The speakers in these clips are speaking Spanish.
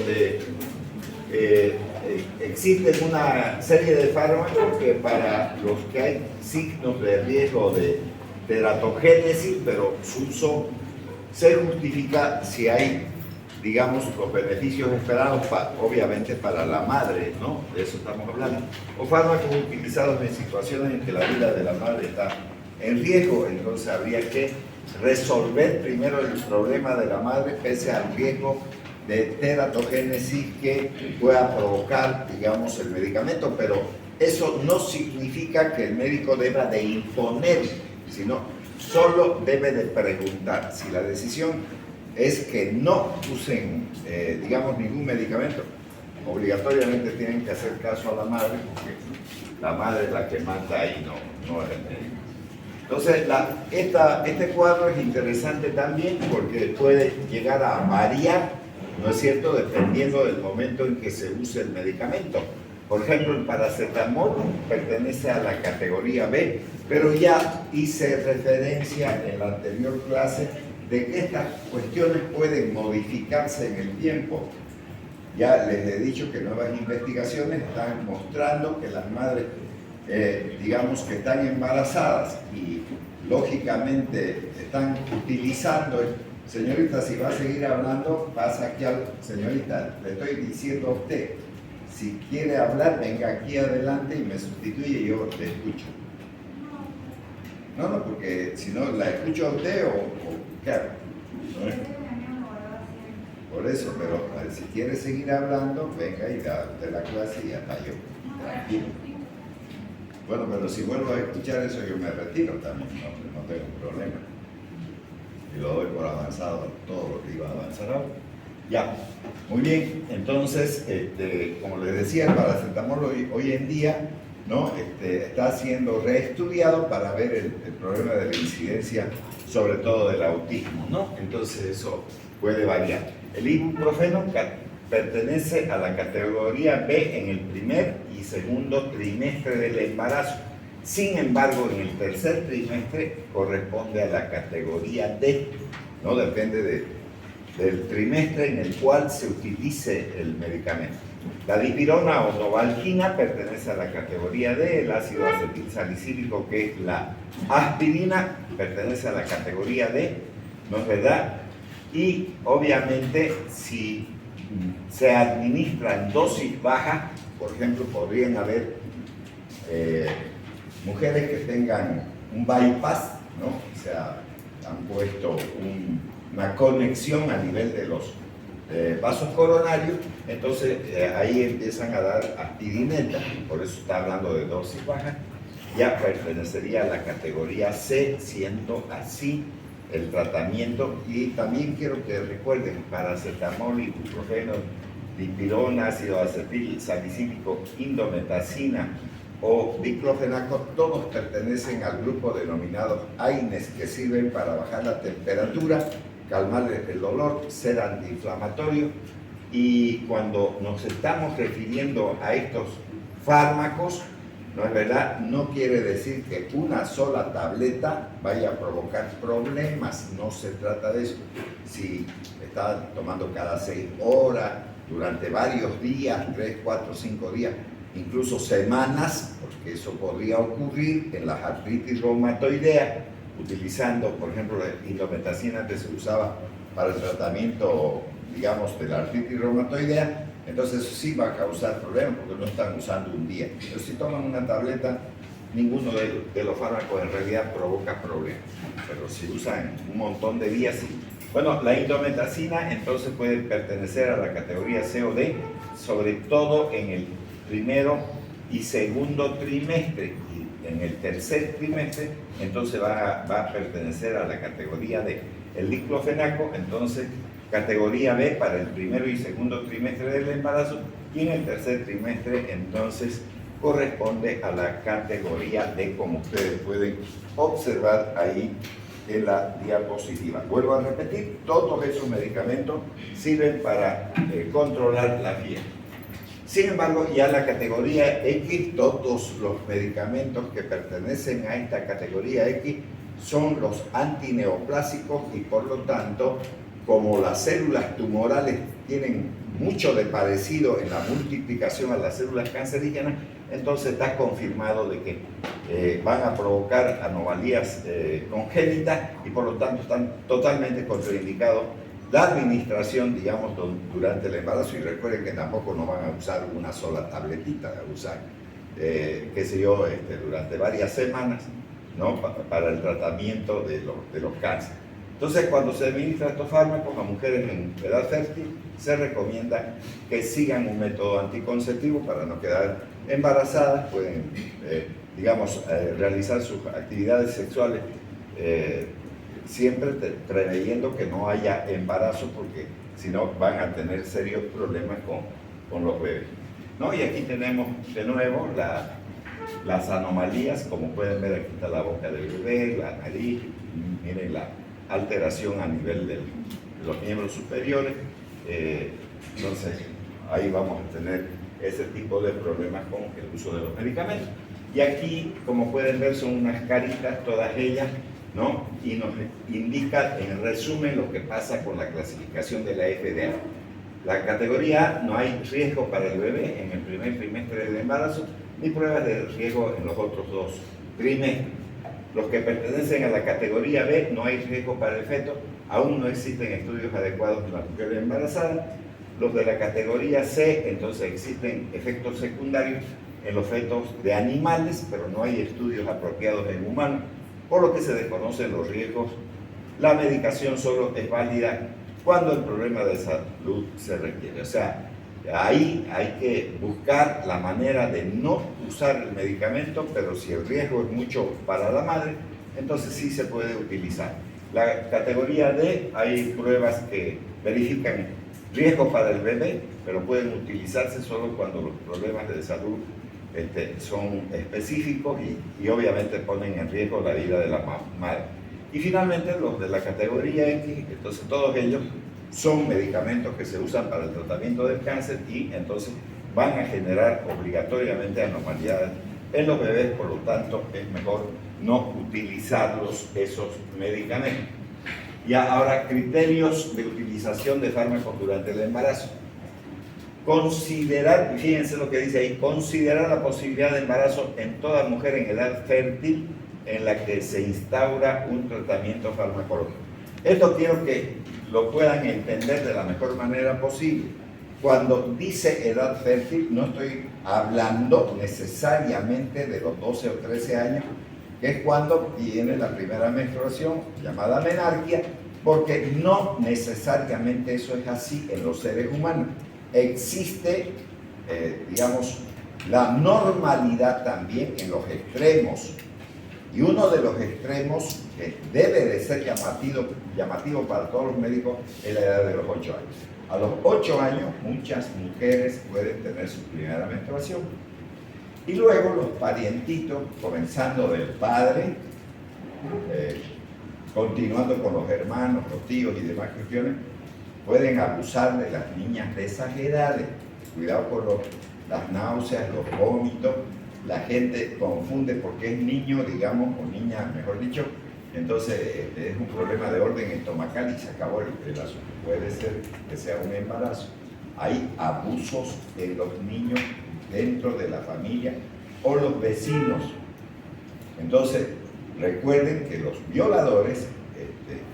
donde existen una serie de fármacos que para los que hay signos de riesgo de teratogénesis, pero su uso se justifica si hay, digamos, los beneficios esperados, obviamente para la madre, ¿no? De eso estamos hablando. O fármacos utilizados en situaciones en que la vida de la madre está en riesgo, entonces habría que resolver primero el problema de la madre pese al riesgo de teratogénesis que pueda provocar, digamos, el medicamento, pero eso no significa que el médico deba de imponer, sino solo debe de preguntar. Si la decisión es que no usen, digamos, ningún medicamento, obligatoriamente tienen que hacer caso a la madre, porque la madre es la que manda ahí, no es el médico. Entonces, este cuadro es interesante también porque puede llegar a variar, ¿no es cierto?, dependiendo del momento en que se use el medicamento. Por ejemplo, el paracetamol pertenece a la categoría B, pero ya hice referencia en la anterior clase de que estas cuestiones pueden modificarse en el tiempo. Ya les he dicho que nuevas investigaciones están mostrando que las madres, digamos, que están embarazadas y lógicamente están utilizando, señorita, si va a seguir hablando, pasa aquí al, señorita, le estoy diciendo a usted, si quiere hablar, venga aquí adelante y me sustituye y yo le escucho. No, porque si no, la escucho a usted o ¿qué hago? ¿No? Por eso, pero si quiere seguir hablando, venga y da usted la clase y hasta yo. Tranquilo. Bueno, pero si vuelvo a escuchar eso, yo me retiro también, no tengo problema. Y lo doy por avanzado, todo lo que iba a avanzar ahora. Ya, muy bien. Entonces, como les decía, el paracetamol hoy en día, ¿no? Está siendo reestudiado para ver el problema de la incidencia, sobre todo del autismo, ¿no? Entonces eso puede variar. El ibuprofeno pertenece a la categoría B en el primer y segundo trimestre del embarazo. Sin embargo, en el tercer trimestre corresponde a la categoría D, ¿no? Depende del trimestre en el cual se utilice el medicamento. La dipirona o novalgina pertenece a la categoría D, el ácido acetilsalicílico, que es la aspirina, pertenece a la categoría D, ¿no es verdad? Y obviamente si se administra en dosis bajas, por ejemplo, podrían haber mujeres que tengan un bypass, ¿no? O sea, han puesto una conexión a nivel de los vasos coronarios, entonces ahí empiezan a dar aspirineta, por eso está hablando de dosis bajas, ya pertenecería a la categoría C, siendo así el tratamiento. Y también quiero que recuerden, paracetamol, ibuprofeno, dipirona, ácido acetilsalicílico, indometacina o diclofenaco, todos pertenecen al grupo denominado AINES, que sirven para bajar la temperatura, calmar el dolor, ser antiinflamatorio. Y cuando nos estamos refiriendo a estos fármacos, no es verdad, no quiere decir que una sola tableta vaya a provocar problemas, no se trata de eso. Si está tomando cada 6 horas, durante varios días, 3, 4, 5 días, incluso semanas, porque eso podría ocurrir en las artritis reumatoidea, utilizando, por ejemplo, la indometacina que se usaba para el tratamiento, digamos, de la artritis reumatoidea, entonces eso sí va a causar problemas porque no están usando un día. Pero si toman una tableta, ninguno de los fármacos en realidad provoca problemas, pero si usan un montón de días, sí. Bueno, la indometacina entonces puede pertenecer a la categoría C o D, sobre todo en el primero y segundo trimestre, y en el tercer trimestre entonces va a pertenecer a la categoría D. El diclofenaco, entonces, categoría B para el primero y segundo trimestre del embarazo, y en el tercer trimestre entonces corresponde a la categoría D, como ustedes pueden observar ahí en la diapositiva. Vuelvo a repetir, todos esos medicamentos sirven para controlar la fiebre. Sin embargo, ya la categoría X, todos los medicamentos que pertenecen a esta categoría X son los antineoplásicos y por lo tanto, como las células tumorales tienen mucho de parecido en la multiplicación a las células cancerígenas, entonces está confirmado de que van a provocar anomalías congénitas y por lo tanto están totalmente contraindicados la administración, digamos, durante el embarazo. Y recuerden que tampoco no van a usar una sola tabletita, usar, qué sé yo, durante varias semanas, ¿no? Para el tratamiento de los cánceres. Entonces, cuando se administran estos fármacos a mujeres en edad fértil, se recomienda que sigan un método anticonceptivo para no quedar embarazadas, pueden, digamos, realizar sus actividades sexuales siempre preveyendo que no haya embarazo, porque si no van a tener serios problemas con los bebés, ¿no? Y aquí tenemos de nuevo las anomalías, como pueden ver, aquí está la boca del bebé, la nariz, miren la alteración a nivel de los miembros superiores. Entonces ahí vamos a tener ese tipo de problemas con el uso de los medicamentos. Y aquí, como pueden ver, son unas caritas, todas ellas, ¿no? Y nos indica en resumen lo que pasa con la clasificación de la FDA. La categoría A, no hay riesgo para el bebé en el primer trimestre del embarazo, ni pruebas de riesgo en los otros 2 trimestres. Los que pertenecen a la categoría B, no hay riesgo para el feto, aún no existen estudios adecuados en las mujeres embarazadas. Los de la categoría C, entonces existen efectos secundarios en los fetos de animales, pero no hay estudios apropiados en humanos, por lo que se desconocen los riesgos. La medicación solo es válida cuando el problema de salud se requiere. O sea, ahí hay que buscar la manera de no usar el medicamento, pero si el riesgo es mucho para la madre, entonces sí se puede utilizar. La categoría D, hay pruebas que verifican riesgo para el bebé, pero pueden utilizarse solo cuando los problemas de salud son específicos y obviamente ponen en riesgo la vida de la madre. Y finalmente los de la categoría X, entonces todos ellos son medicamentos que se usan para el tratamiento del cáncer y entonces van a generar obligatoriamente anomalías en los bebés, por lo tanto es mejor no utilizarlos esos medicamentos. Y ahora, criterios de utilización de fármacos durante el embarazo. Considerar, fíjense lo que dice ahí, considerar la posibilidad de embarazo en toda mujer en edad fértil en la que se instaura un tratamiento farmacológico. Esto quiero que lo puedan entender de la mejor manera posible. Cuando dice edad fértil, no estoy hablando necesariamente de los 12 o 13 años, que es cuando viene la primera menstruación, llamada menarquia, porque no necesariamente eso es así en los seres humanos. Existe, digamos, la normalidad también en los extremos. Y uno de los extremos que debe de ser llamativo para todos los médicos es la edad de los 8 años. A los 8 años muchas mujeres pueden tener su primera menstruación. Y luego los parientitos, comenzando del padre, continuando con los hermanos, los tíos y demás cuestiones, pueden abusar de las niñas de esas edades. Cuidado con las náuseas, los vómitos. La gente confunde porque es niño, digamos, o niña, mejor dicho. Entonces es un problema de orden estomacal y se acabó el asunto. Puede ser que sea un embarazo. Hay abusos en los niños dentro de la familia o los vecinos. Entonces, recuerden que los violadores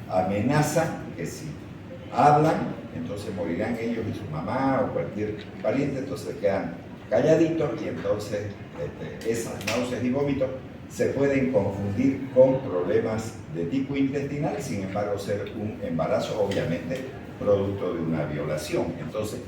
amenazan que si hablan, entonces morirán ellos y su mamá o cualquier pariente, entonces quedan calladitos y entonces esas náuseas y vómitos se pueden confundir con problemas de tipo intestinal y sin embargo ser un embarazo, obviamente producto de una violación. Entonces,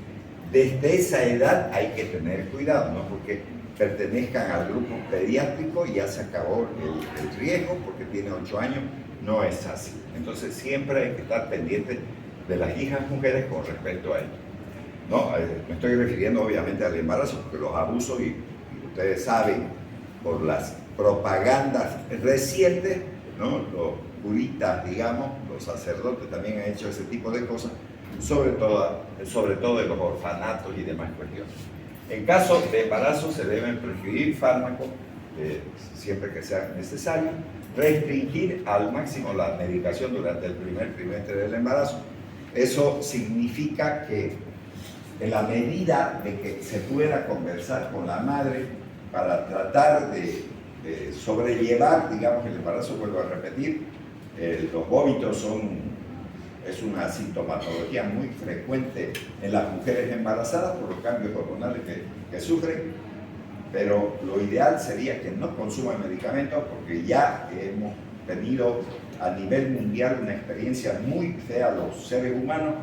desde esa edad hay que tener cuidado, no porque pertenezcan al grupo pediátrico y ya se acabó el riesgo porque tiene 8 años, no es así. Entonces siempre hay que estar pendiente de las hijas mujeres con respecto a esto. No, me estoy refiriendo obviamente al embarazo, porque los abusos, y ustedes saben, por las propagandas recientes, ¿no? Los curitas, digamos, los sacerdotes también han hecho ese tipo de cosas, sobre todo en los orfanatos y demás cuestiones. En caso de embarazo se deben prescribir fármacos siempre que sea necesario, restringir al máximo la medicación durante el primer trimestre del embarazo. Eso significa que en la medida de que se pueda conversar con la madre para tratar de sobrellevar, digamos, el embarazo. Vuelvo a repetir, los vómitos es una sintomatología muy frecuente en las mujeres embarazadas por los cambios hormonales que sufren, pero lo ideal sería que no consuman medicamentos, porque ya hemos tenido a nivel mundial una experiencia muy fea los seres humanos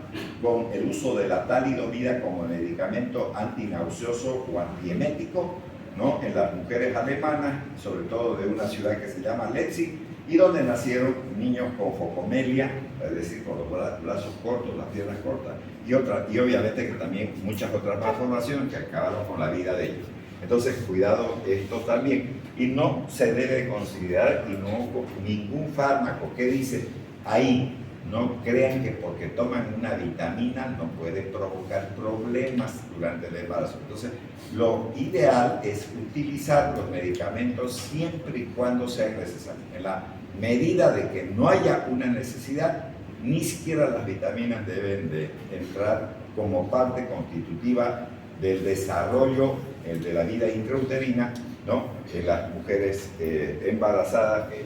con el uso de la talidomida como medicamento antinauseoso o antiemético, ¿no?, en las mujeres alemanas, sobre todo de una ciudad que se llama Leipzig, y donde nacieron niños con focomelia, es decir, con los brazos cortos, las piernas cortas, y obviamente que también muchas otras malformaciones que acabaron con la vida de ellos. Entonces, cuidado esto también. Y no se debe considerar ningún fármaco que dice ahí. No crean que porque toman una vitamina no puede provocar problemas durante el embarazo. Entonces, lo ideal es utilizar los medicamentos siempre y cuando sean necesarios. En la medida de que no haya una necesidad, ni siquiera las vitaminas deben de entrar como parte constitutiva del desarrollo de la vida intrauterina, ¿no?, en las mujeres embarazadas, que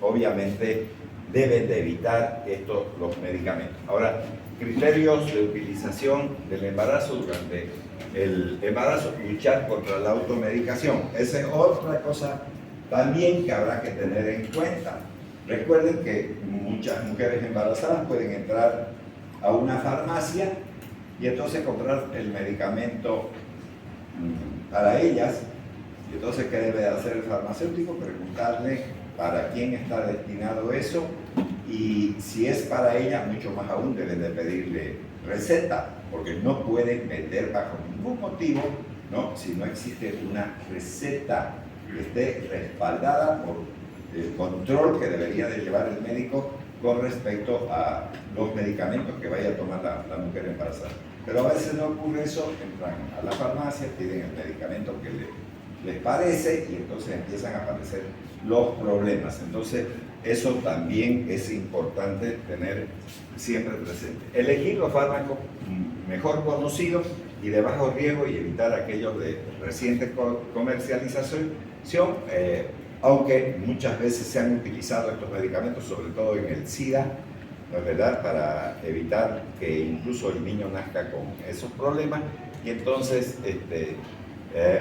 obviamente deben de evitar los medicamentos. Ahora, criterios de utilización del embarazo. Durante el embarazo, luchar contra la automedicación. Esa es otra cosa también que habrá que tener en cuenta. Recuerden que muchas mujeres embarazadas pueden entrar a una farmacia y entonces comprar el medicamento para ellas. Y entonces, ¿qué debe hacer el farmacéutico? Preguntarle para quién está destinado eso, y si es para ella, mucho más aún deben de pedirle receta, porque no pueden vender bajo ningún motivo, ¿no?, si no existe una receta que esté respaldada por el control que debería de llevar el médico con respecto a los medicamentos que vaya a tomar la mujer embarazada. Pero a veces no ocurre eso, entran a la farmacia, piden el medicamento que les parece, y entonces empiezan a aparecer los problemas. Entonces, eso también es importante tener siempre presente. Elegir los fármacos mejor conocidos y de bajo riesgo, y evitar aquellos de reciente comercialización, aunque muchas veces se han utilizado estos medicamentos, sobre todo en el SIDA, ¿no es verdad?, para evitar que incluso el niño nazca con esos problemas. Y entonces,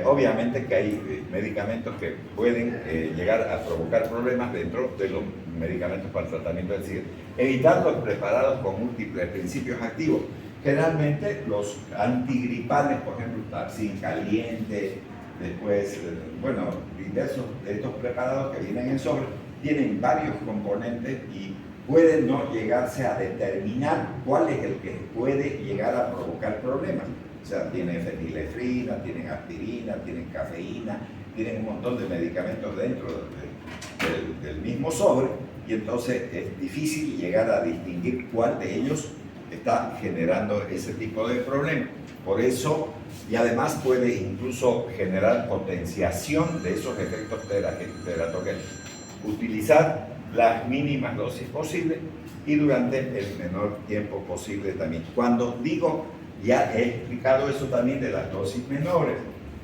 obviamente que hay medicamentos que pueden llegar a provocar problemas dentro de los medicamentos para el tratamiento del SIDA. Evitar los preparados con múltiples principios activos. Generalmente los antigripales, por ejemplo, Taxin caliente, después, bueno, diversos de estos preparados que vienen en sobre, tienen varios componentes y puede no llegarse a determinar cuál es el que puede llegar a provocar problemas. O sea, tienen fetilefrina, tienen aspirina, tienen cafeína, tienen un montón de medicamentos dentro del mismo sobre, y entonces es difícil llegar a distinguir cuál de ellos está generando ese tipo de problema. Por eso, y además puede incluso generar potenciación de esos efectos teratogénicos. Utilizar las mínimas dosis posibles y durante el menor tiempo posible también. Cuando digo, ya he explicado eso también de las dosis menores,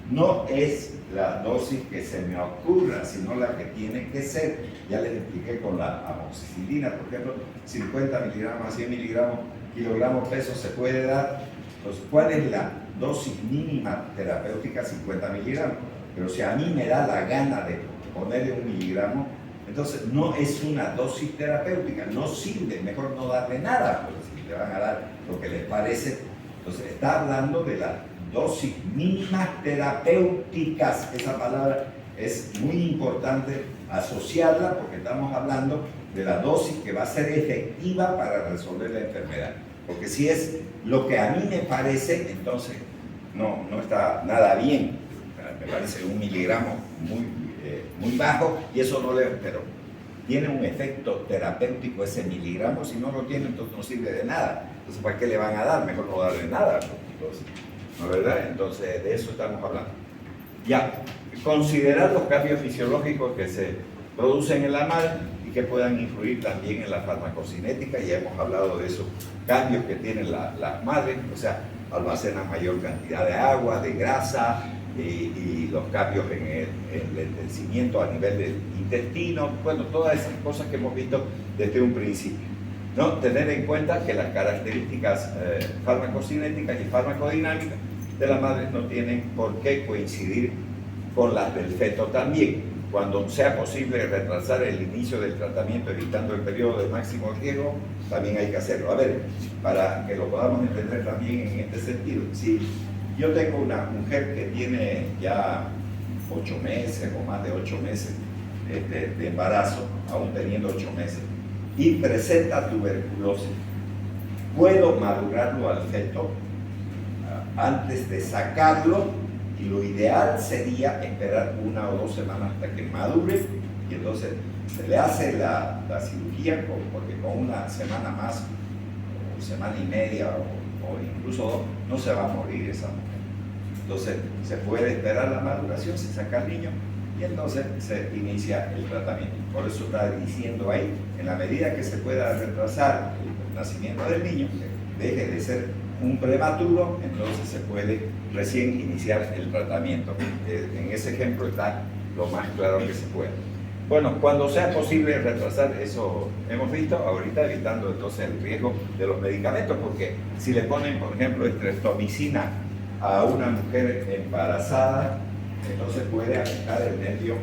no es la dosis que se me ocurra, sino la que tiene que ser. Ya les expliqué con la amoxicilina, por ejemplo, 50 miligramos a 100 miligramos, kilogramos peso se puede dar. Entonces, ¿cuál es la dosis mínima terapéutica? 50 miligramos. Pero si a mí me da la gana de ponerle 1 miligramo, entonces no es una dosis terapéutica, no sirve, mejor no darle nada, porque si le van a dar lo que les parece. Entonces está hablando de las dosis mínimas terapéuticas. Esa palabra es muy importante asociarla, porque estamos hablando de la dosis que va a ser efectiva para resolver la enfermedad. Porque si es lo que a mí me parece, entonces no está nada bien. Me parece 1 miligramo muy bajo, y eso no le... Pero tiene un efecto terapéutico ese miligramo. Si no lo tiene, entonces no sirve de nada. Entonces, ¿para qué le van a dar? Mejor no darle nada. Entonces, ¿no es verdad? Entonces, de eso estamos hablando. Ya, considerar los cambios fisiológicos que se producen en la madre y que puedan influir también en la farmacocinética. Ya hemos hablado de esos cambios que tienen las madres. O sea, almacenan mayor cantidad de agua, de grasa, y los cambios en el envejecimiento a nivel del intestino, bueno, todas esas cosas que hemos visto desde un principio. ¿No? Tener en cuenta que las características farmacocinéticas y farmacodinámicas de la madre no tienen por qué coincidir con las del feto también. Cuando sea posible retrasar el inicio del tratamiento evitando el periodo de máximo riesgo, también hay que hacerlo. A ver, para que lo podamos entender también en este sentido, si yo tengo una mujer que tiene ya 8 meses o más de 8 meses de embarazo, aún teniendo 8 meses, y presenta tuberculosis, ¿puedo madurarlo al feto antes de sacarlo? Y lo ideal sería esperar 1 o 2 semanas hasta que madure, y entonces se le hace la cirugía, porque con 1 semana más, o semana y media, o incluso 2, no se va a morir esa mujer. Entonces se puede esperar la maduración, se saca al niño, y entonces se inicia el tratamiento. Por eso está diciendo ahí, en la medida que se pueda retrasar el nacimiento del niño, que deje de ser un prematuro, entonces se puede recién iniciar el tratamiento. En ese ejemplo está lo más claro que se puede. Bueno, cuando sea posible retrasar, eso hemos visto, ahorita evitando entonces el riesgo de los medicamentos, porque si le ponen, por ejemplo, streptomicina a una mujer embarazada, entonces puede afectar el nervio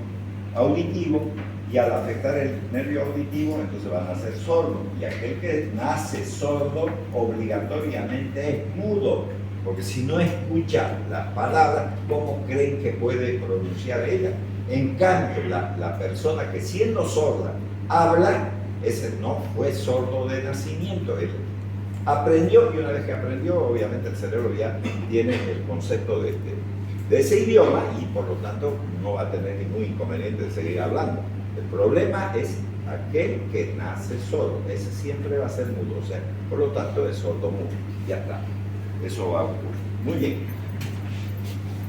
auditivo, y al afectar el nervio auditivo, entonces van a ser sordos, y aquel que nace sordo obligatoriamente es mudo, porque si no escucha las palabras, ¿cómo creen que puede pronunciar ella? En cambio, la persona que siendo sorda habla, ese no fue sordo de nacimiento, él aprendió, y una vez que aprendió, obviamente el cerebro ya tiene el concepto de ese idioma, y por lo tanto no va a tener ningún inconveniente de seguir hablando. El problema es aquel que nace sordo, ese siempre va a ser mudo, o sea, por lo tanto es sordo mudo, ya está, eso va a ocurrir. Muy bien,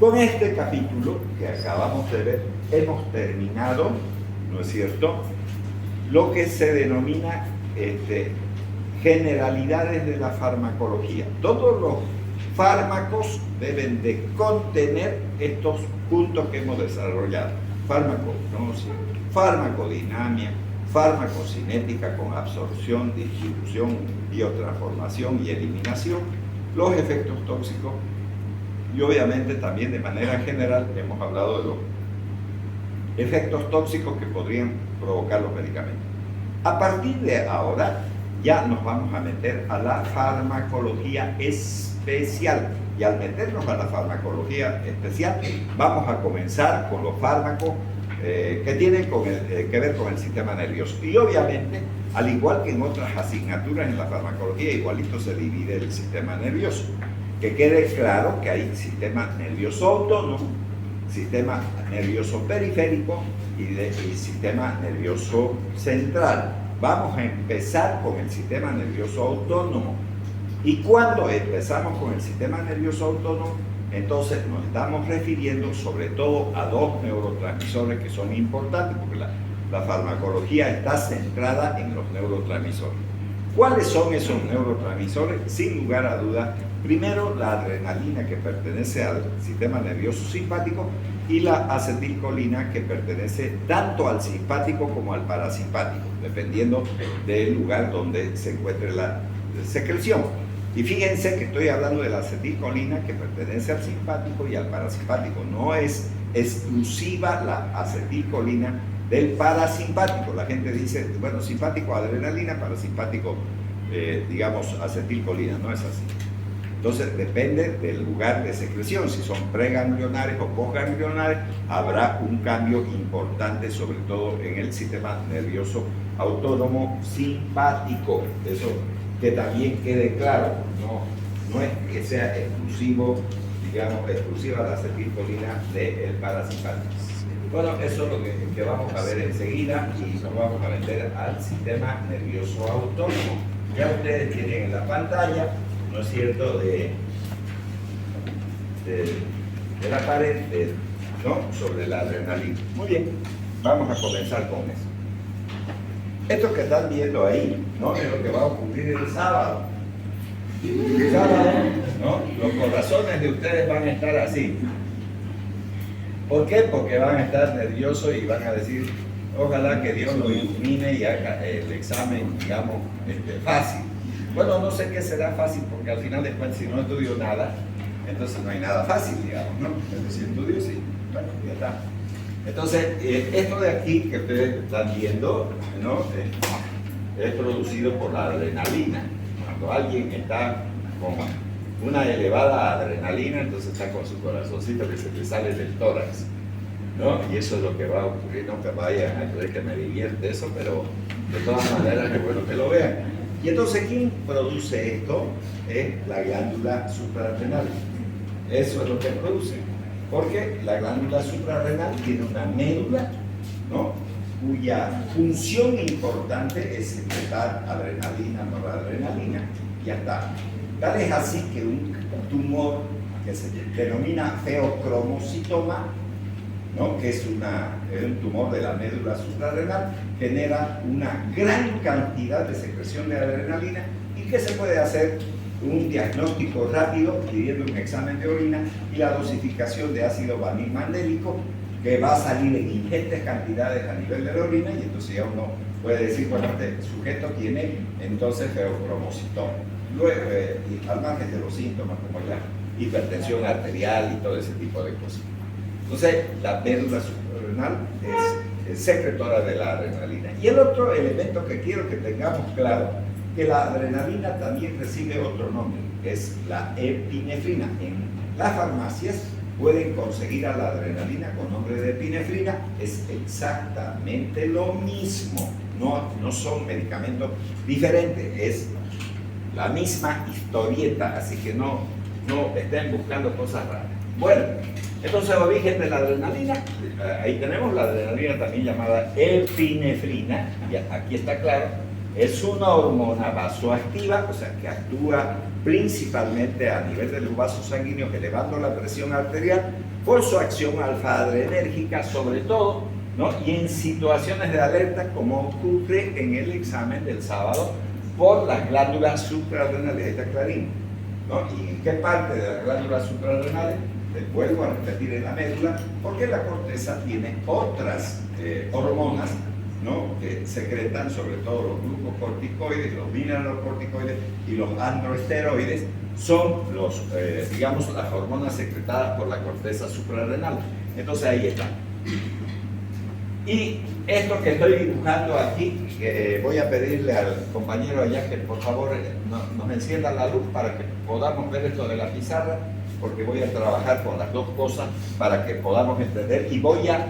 con este capítulo que acabamos de ver, hemos terminado, ¿no es cierto?, lo que se denomina generalidades de la farmacología. Todos los fármacos deben de contener estos puntos que hemos desarrollado: farmacognosia, farmacodinámica, farmacocinética con absorción, distribución, biotransformación y eliminación, los efectos tóxicos, y obviamente también de manera general hemos hablado de los efectos tóxicos que podrían provocar los medicamentos. A partir de ahora ya nos vamos a meter a la farmacología especial, y al meternos a la farmacología especial vamos a comenzar con los fármacos que tienen que ver con el sistema nervioso. Y obviamente, al igual que en otras asignaturas en la farmacología, igualito se divide el sistema nervioso. Que quede claro que hay sistema nervioso autónomo, sistema nervioso periférico y sistema nervioso central. Vamos a empezar con el sistema nervioso autónomo. Y cuando empezamos con el sistema nervioso autónomo, entonces nos estamos refiriendo sobre todo a 2 neurotransmisores que son importantes, porque la farmacología está centrada en los neurotransmisores. ¿Cuáles son esos neurotransmisores? Sin lugar a dudas, primero la adrenalina, que pertenece al sistema nervioso simpático, y la acetilcolina, que pertenece tanto al simpático como al parasimpático, dependiendo del lugar donde se encuentre la secreción. Y fíjense que estoy hablando de la acetilcolina, que pertenece al simpático y al parasimpático. No es exclusiva la acetilcolina del parasimpático. La gente dice, bueno, simpático adrenalina, parasimpático, digamos, acetilcolina. No es así. Entonces, depende del lugar de secreción. Si son preganglionares o postganglionares, habrá un cambio importante, sobre todo en el sistema nervioso autónomo simpático. Eso que también quede claro, no es que sea exclusiva la acetilcolina del parasimpático. Bueno, eso es lo que vamos a ver enseguida, y nos vamos a meter al sistema nervioso autónomo. Ya ustedes tienen en la pantalla, ¿no es cierto?, de la pared, ¿no?, sobre la adrenalina. Muy bien, vamos a comenzar con eso. Esto que están viendo ahí, ¿no?, es lo que va a ocurrir el sábado. sábado, ¿no? Los corazones de ustedes van a estar así. ¿Por qué? Porque van a estar nerviosos y van a decir, ojalá que Dios lo ilumine y haga el examen, digamos, fácil. Bueno, no sé qué será fácil, porque al final de cuentas, si no estudio nada, entonces no hay nada fácil, digamos, ¿no? Pero si estudio, sí, bueno, ya está. Entonces, esto de aquí que ustedes están viendo, ¿no? Es producido por la adrenalina. Cuando alguien está con una elevada adrenalina, entonces está con su corazoncito que se le sale del tórax, ¿no? Y eso es lo que va a ocurrir, no que vayan a creer que me divierte eso, pero de todas maneras es bueno que lo vean. Y entonces, ¿quién produce esto? Es la glándula suprarrenal. Eso es lo que produce. Porque la glándula suprarrenal tiene una médula, ¿no? Cuya función importante es secretar adrenalina, noradrenalina. Ya está. Tal es así que un tumor que se denomina feocromocitoma, ¿no? Que es un tumor de la médula suprarrenal, genera una gran cantidad de secreción de adrenalina y que se puede hacer un diagnóstico rápido pidiendo un examen de orina y la dosificación de ácido vanilmandélico que va a salir en ingentes cantidades a nivel de la orina y entonces ya uno puede decir, bueno, este sujeto tiene entonces feocromocitoma. Luego, al margen de los síntomas como la hipertensión arterial y todo ese tipo de cosas. Entonces, la médula suprarrenal es secretora de la adrenalina. Y el otro elemento que quiero que tengamos claro, que la adrenalina también recibe otro nombre, que es la epinefrina. En las farmacias pueden conseguir a la adrenalina con nombre de epinefrina, es exactamente lo mismo, no son medicamentos diferentes, es la misma historieta, así que no estén buscando cosas raras. Bueno, entonces origen de la adrenalina, ahí tenemos la adrenalina también llamada epinefrina, y aquí está claro, es una hormona vasoactiva, o sea que actúa principalmente a nivel de los vasos sanguíneos, elevando la presión arterial por su acción alfa-adrenérgica sobre todo, ¿no? Y en situaciones de alerta como ocurre en el examen del sábado por las glándulas suprarrenales, ahí está clarito, ¿no? ¿Y en qué parte de las glándulas suprarrenales? Les vuelvo a repetir, en la médula, porque la corteza tiene otras hormonas, ¿no? Que secretan sobre todo los glucocorticoides, los mineralocorticoides y los androesteroides, son digamos, las hormonas secretadas por la corteza suprarrenal. Entonces ahí está. Y esto que estoy dibujando aquí, voy a pedirle al compañero allá que por favor nos encienda la luz para que podamos ver esto de la pizarra, porque voy a trabajar con las dos cosas para que podamos entender y voy a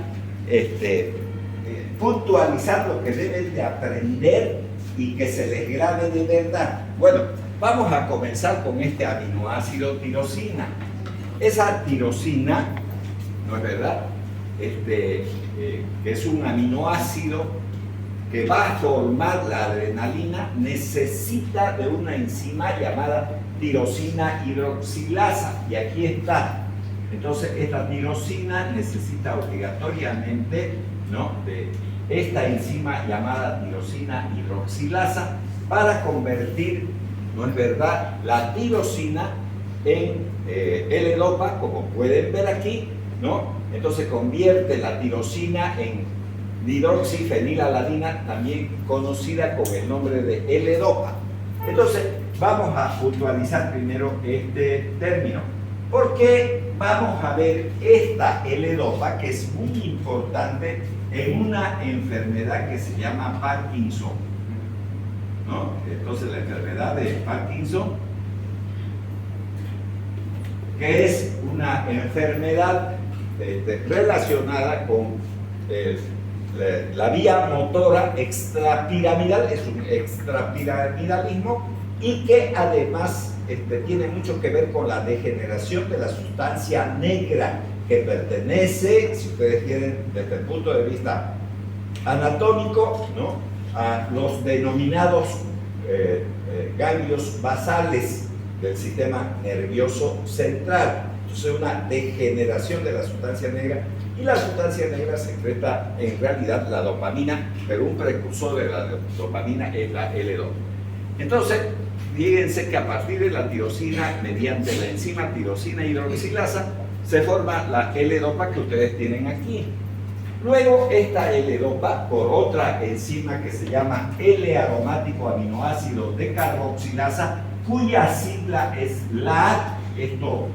puntualizar lo que deben de aprender y que se les grabe de verdad. Bueno, vamos a comenzar con este aminoácido tirosina. Esa tirosina, ¿no es verdad? Que es un aminoácido que va a formar la adrenalina, necesita de una enzima llamada tirosina hidroxilasa, y aquí está. Entonces, esta tirosina necesita obligatoriamente, ¿no?, de esta enzima llamada tirosina hidroxilasa para convertir, ¿no es verdad?, la tirosina en L-Dopa, como pueden ver aquí, ¿no? Entonces convierte la tirosina en hidroxifenilalanina, también conocida con el nombre de L-Dopa. Entonces, vamos a puntualizar primero este término, porque vamos a ver esta L-Dopa, que es muy importante en una enfermedad que se llama Parkinson, ¿no? Entonces, la enfermedad de Parkinson, que es una enfermedad relacionada con la vía motora extrapiramidal, es un extrapiramidalismo, y que además tiene mucho que ver con la degeneración de la sustancia negra que pertenece, si ustedes quieren, desde el punto de vista anatómico, ¿no?, a los denominados ganglios basales del sistema nervioso central. Entonces, una degeneración de la sustancia negra, y la sustancia negra secreta en realidad la dopamina, pero un precursor de la dopamina es la L-Dopa. Entonces, fíjense que a partir de la tirosina, mediante la enzima tirosina hidroxilasa, se forma la L-dopa que ustedes tienen aquí. Luego, esta L-dopa, por otra enzima que se llama L-aromático aminoácido de carboxilasa, cuya sigla es LAC, esto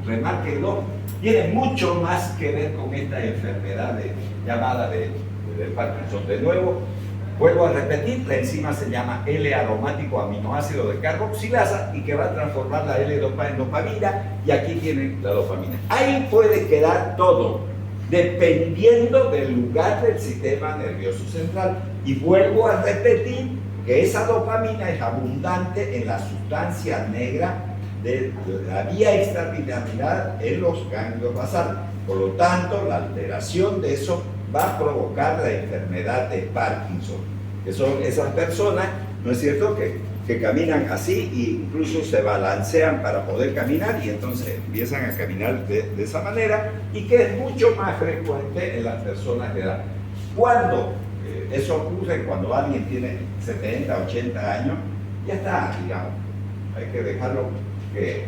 remárquenlo, tiene mucho más que ver con esta enfermedad llamada de Parkinson. De nuevo, vuelvo a repetir, la enzima se llama L-aromático aminoácido de carboxilasa y que va a transformar la L-dopa en dopamina, y aquí tienen la dopamina. Ahí puede quedar todo, dependiendo del lugar del sistema nervioso central. Y vuelvo a repetir que esa dopamina es abundante en la sustancia negra de la vía extrapiramidal en los ganglios basales. Por lo tanto, la alteración de eso va a provocar la enfermedad de Parkinson, que son esas personas, ¿no es cierto?, que caminan así e incluso se balancean para poder caminar, y entonces empiezan a caminar de esa manera, y que es mucho más frecuente en las personas de edad. Cuando eso ocurre, cuando alguien tiene 70, 80 años, ya está, digamos, hay que dejarlo que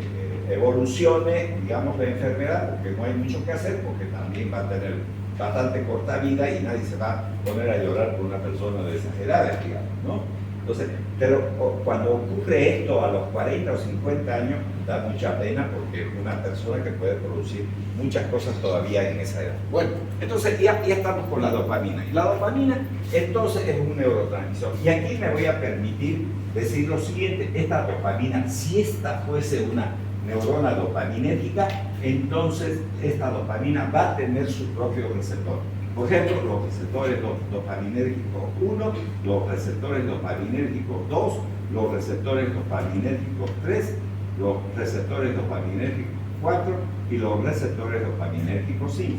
evolucione, digamos, la enfermedad, porque no hay mucho que hacer, porque también va a tener bastante corta vida y nadie se va a poner a llorar por una persona de esas edades, digamos, ¿no? Entonces, pero cuando ocurre esto a los 40 o 50 años, da mucha pena, porque es una persona que puede producir muchas cosas todavía en esa edad. Bueno, entonces ya estamos con la dopamina. Y la dopamina, entonces, es un neurotransmisor. Y aquí me voy a permitir decir lo siguiente: esta dopamina, si esta fuese una neurona dopaminérgica, entonces esta dopamina va a tener su propio receptor. Por ejemplo, los receptores dopaminérgicos 1, los receptores dopaminérgicos 2, los receptores dopaminérgicos 3, los receptores dopaminérgicos 4 y los receptores dopaminérgicos 5.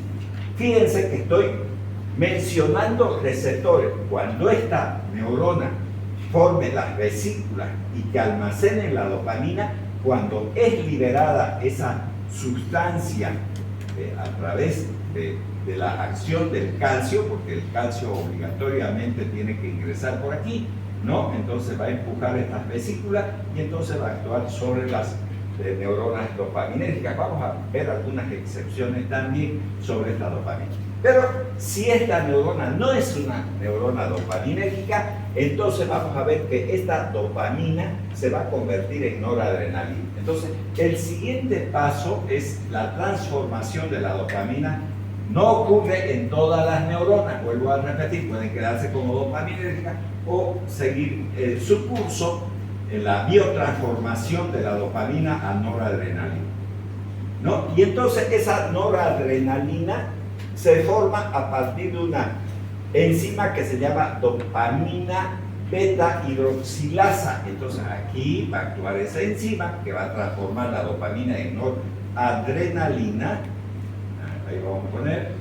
Fíjense que estoy mencionando receptores. Cuando esta neurona forme las vesículas y que almacenen la dopamina, cuando es liberada esa sustancia a través de la acción del calcio, porque el calcio obligatoriamente tiene que ingresar por aquí, ¿no? Entonces va a empujar estas vesículas y entonces va a actuar sobre las neuronas dopaminérgicas. Vamos a ver algunas excepciones también sobre esta dopamina. Pero si esta neurona no es una neurona dopaminérgica, entonces vamos a ver que esta dopamina se va a convertir en noradrenalina. Entonces, el siguiente paso es la transformación de la dopamina. No ocurre en todas las neuronas, vuelvo a repetir, pueden quedarse como dopaminérgicas o seguir su curso en la biotransformación de la dopamina a noradrenalina, ¿no? Y entonces esa noradrenalina se forma a partir de una enzima que se llama dopamina beta hidroxilasa. Entonces aquí va a actuar esa enzima que va a transformar la dopamina en noradrenalina. Ahí vamos a poner,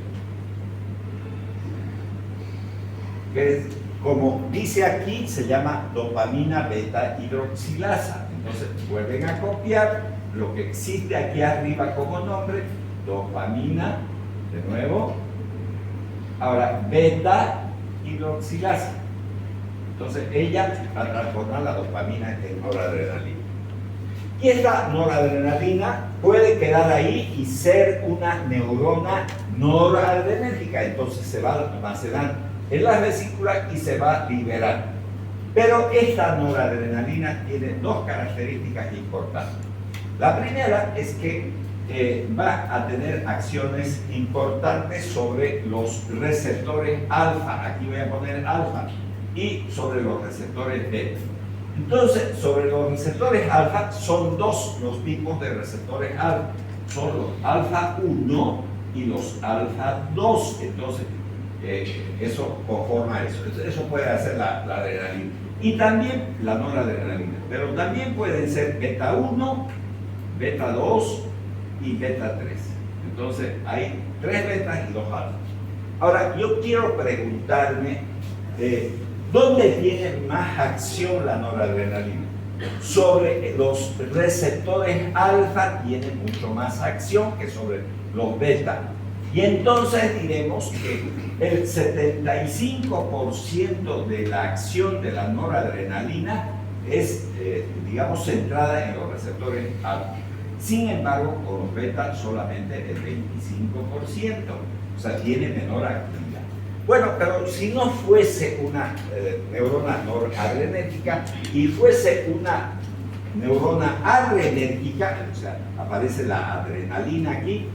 que es, como dice aquí, se llama dopamina beta hidroxilasa. Entonces vuelven a copiar lo que existe aquí arriba como nombre, dopamina, de nuevo, ahora beta hidroxilasa. Entonces ella va a transformar la dopamina en noradrenalina. Y esta noradrenalina puede quedar ahí y ser una neurona noradrenérgica. Entonces se va a almacenar en las vesículas y se va a liberar. Pero esta noradrenalina tiene dos características importantes. La primera es que va a tener acciones importantes sobre los receptores alfa. Aquí voy a poner alfa. Y sobre los receptores beta. Entonces, sobre los receptores alfa, son dos los tipos de receptores alfa. Son los alfa 1 y los alfa 2. Entonces, eso conforma eso. Eso puede hacer la adrenalina. Y también la noradrenalina. Pero también pueden ser beta 1, beta 2 y beta 3. Entonces, hay 3 betas y 2 alfa. Ahora, yo quiero preguntarme, ¿dónde tiene más acción la noradrenalina? Sobre los receptores alfa tiene mucho más acción que sobre los beta. Y entonces diremos que el 75% de la acción de la noradrenalina es, digamos, centrada en los receptores alfa. Sin embargo, con los beta solamente el 25%, o sea, tiene menor actividad. Bueno, pero si no fuese una neurona noradrenérgica y fuese una neurona adrenérgica, o sea, aparece la adrenalina aquí.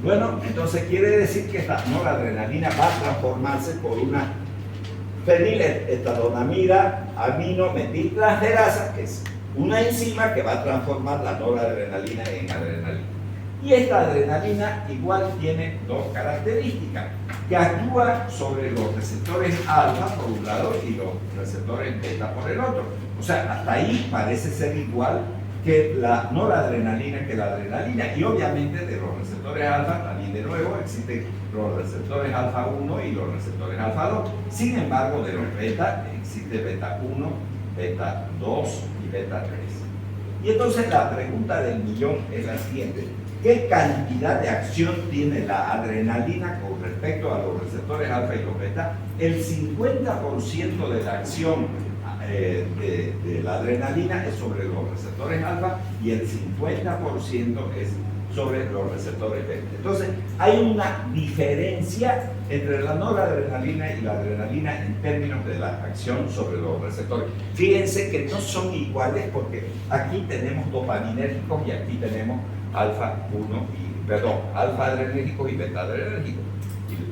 Bueno, entonces quiere decir que esta noradrenalina va a transformarse por una feniletanolamida aminometiltransferasa, que es una enzima que va a transformar la noradrenalina en adrenalina. Y esta adrenalina igual tiene dos características, que actúa sobre los receptores alfa por un lado y los receptores beta por el otro. O sea, hasta ahí parece ser igual que la noradrenalina, que la adrenalina. Y obviamente de los receptores alfa también de nuevo existen los receptores alfa 1 y los receptores alfa 2. Sin embargo, de los beta existe beta 1, beta 2 y beta 3. Y entonces la pregunta del millón es la siguiente: ¿qué cantidad de acción tiene la adrenalina con respecto a los receptores alfa y los beta? El 50% de la acción de la adrenalina es sobre los receptores alfa y el 50% es sobre los receptores beta. Entonces, hay una diferencia entre la noradrenalina y la adrenalina en términos de la acción sobre los receptores. Fíjense que no son iguales porque aquí tenemos dopaminérgicos y aquí tenemos alfa adrenérgicos y beta adrenérgicos.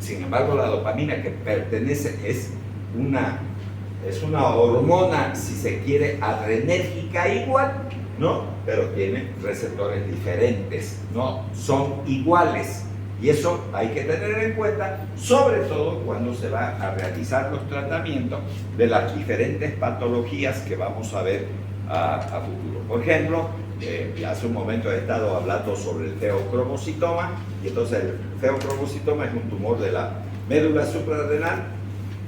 Sin embargo, la dopamina que pertenece es una hormona, si se quiere, adrenérgica igual, ¿no? Pero tiene receptores diferentes, no son iguales. Y eso hay que tener en cuenta, sobre todo cuando se va a realizar los tratamientos de las diferentes patologías que vamos a ver a futuro. Por ejemplo, hace un momento he estado hablando sobre el feocromocitoma, y entonces el feocromocitoma es un tumor de la médula suprarrenal,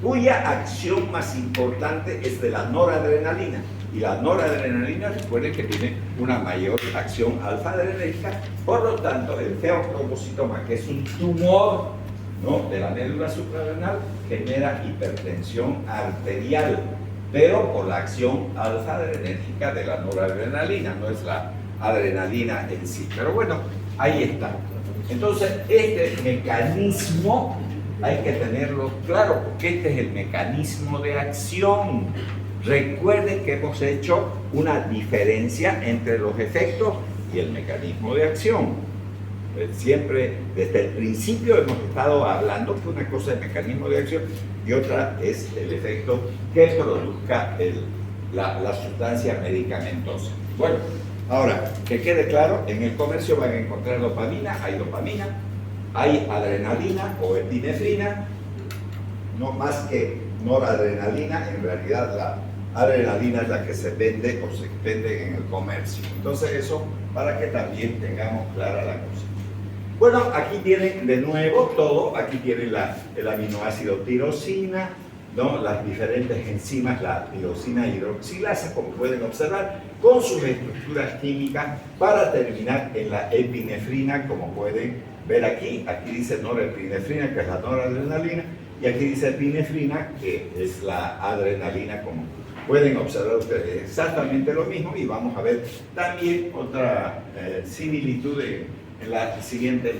cuya acción más importante es de la noradrenalina. Y la noradrenalina, recuerden que tiene una mayor acción alfa-adrenérgica, por lo tanto, el feocromocitoma, que es un tumor, ¿no?, de la médula suprarrenal, genera hipertensión arterial, pero por la acción alfa-adrenérgica de la noradrenalina, no es la adrenalina en sí. Pero bueno, ahí está. Entonces, este mecanismo hay que tenerlo claro, porque este es el mecanismo de acción. Recuerden que hemos hecho una diferencia entre los efectos y el mecanismo de acción. Siempre, desde el principio, hemos estado hablando que una cosa es el mecanismo de acción y otra es el efecto que produzca la sustancia medicamentosa. Bueno, ahora, que quede claro, en el comercio van a encontrar dopamina, hay adrenalina o epinefrina, no más que noradrenalina. En realidad la adrenalina es la que se vende o se vende en el comercio. Entonces eso para que también tengamos clara la cosa. Bueno, aquí tienen de nuevo todo, aquí tienen el aminoácido tirosina, ¿no?, las diferentes enzimas, la tirosina hidroxilasa, como pueden observar, con sus estructuras químicas, para terminar en la epinefrina, como pueden ver aquí. Aquí dice norepinefrina, que es la noradrenalina, y aquí dice epinefrina, que es la adrenalina, como pueden observar ustedes. Exactamente lo mismo, y vamos a ver también otra similitud en la siguiente,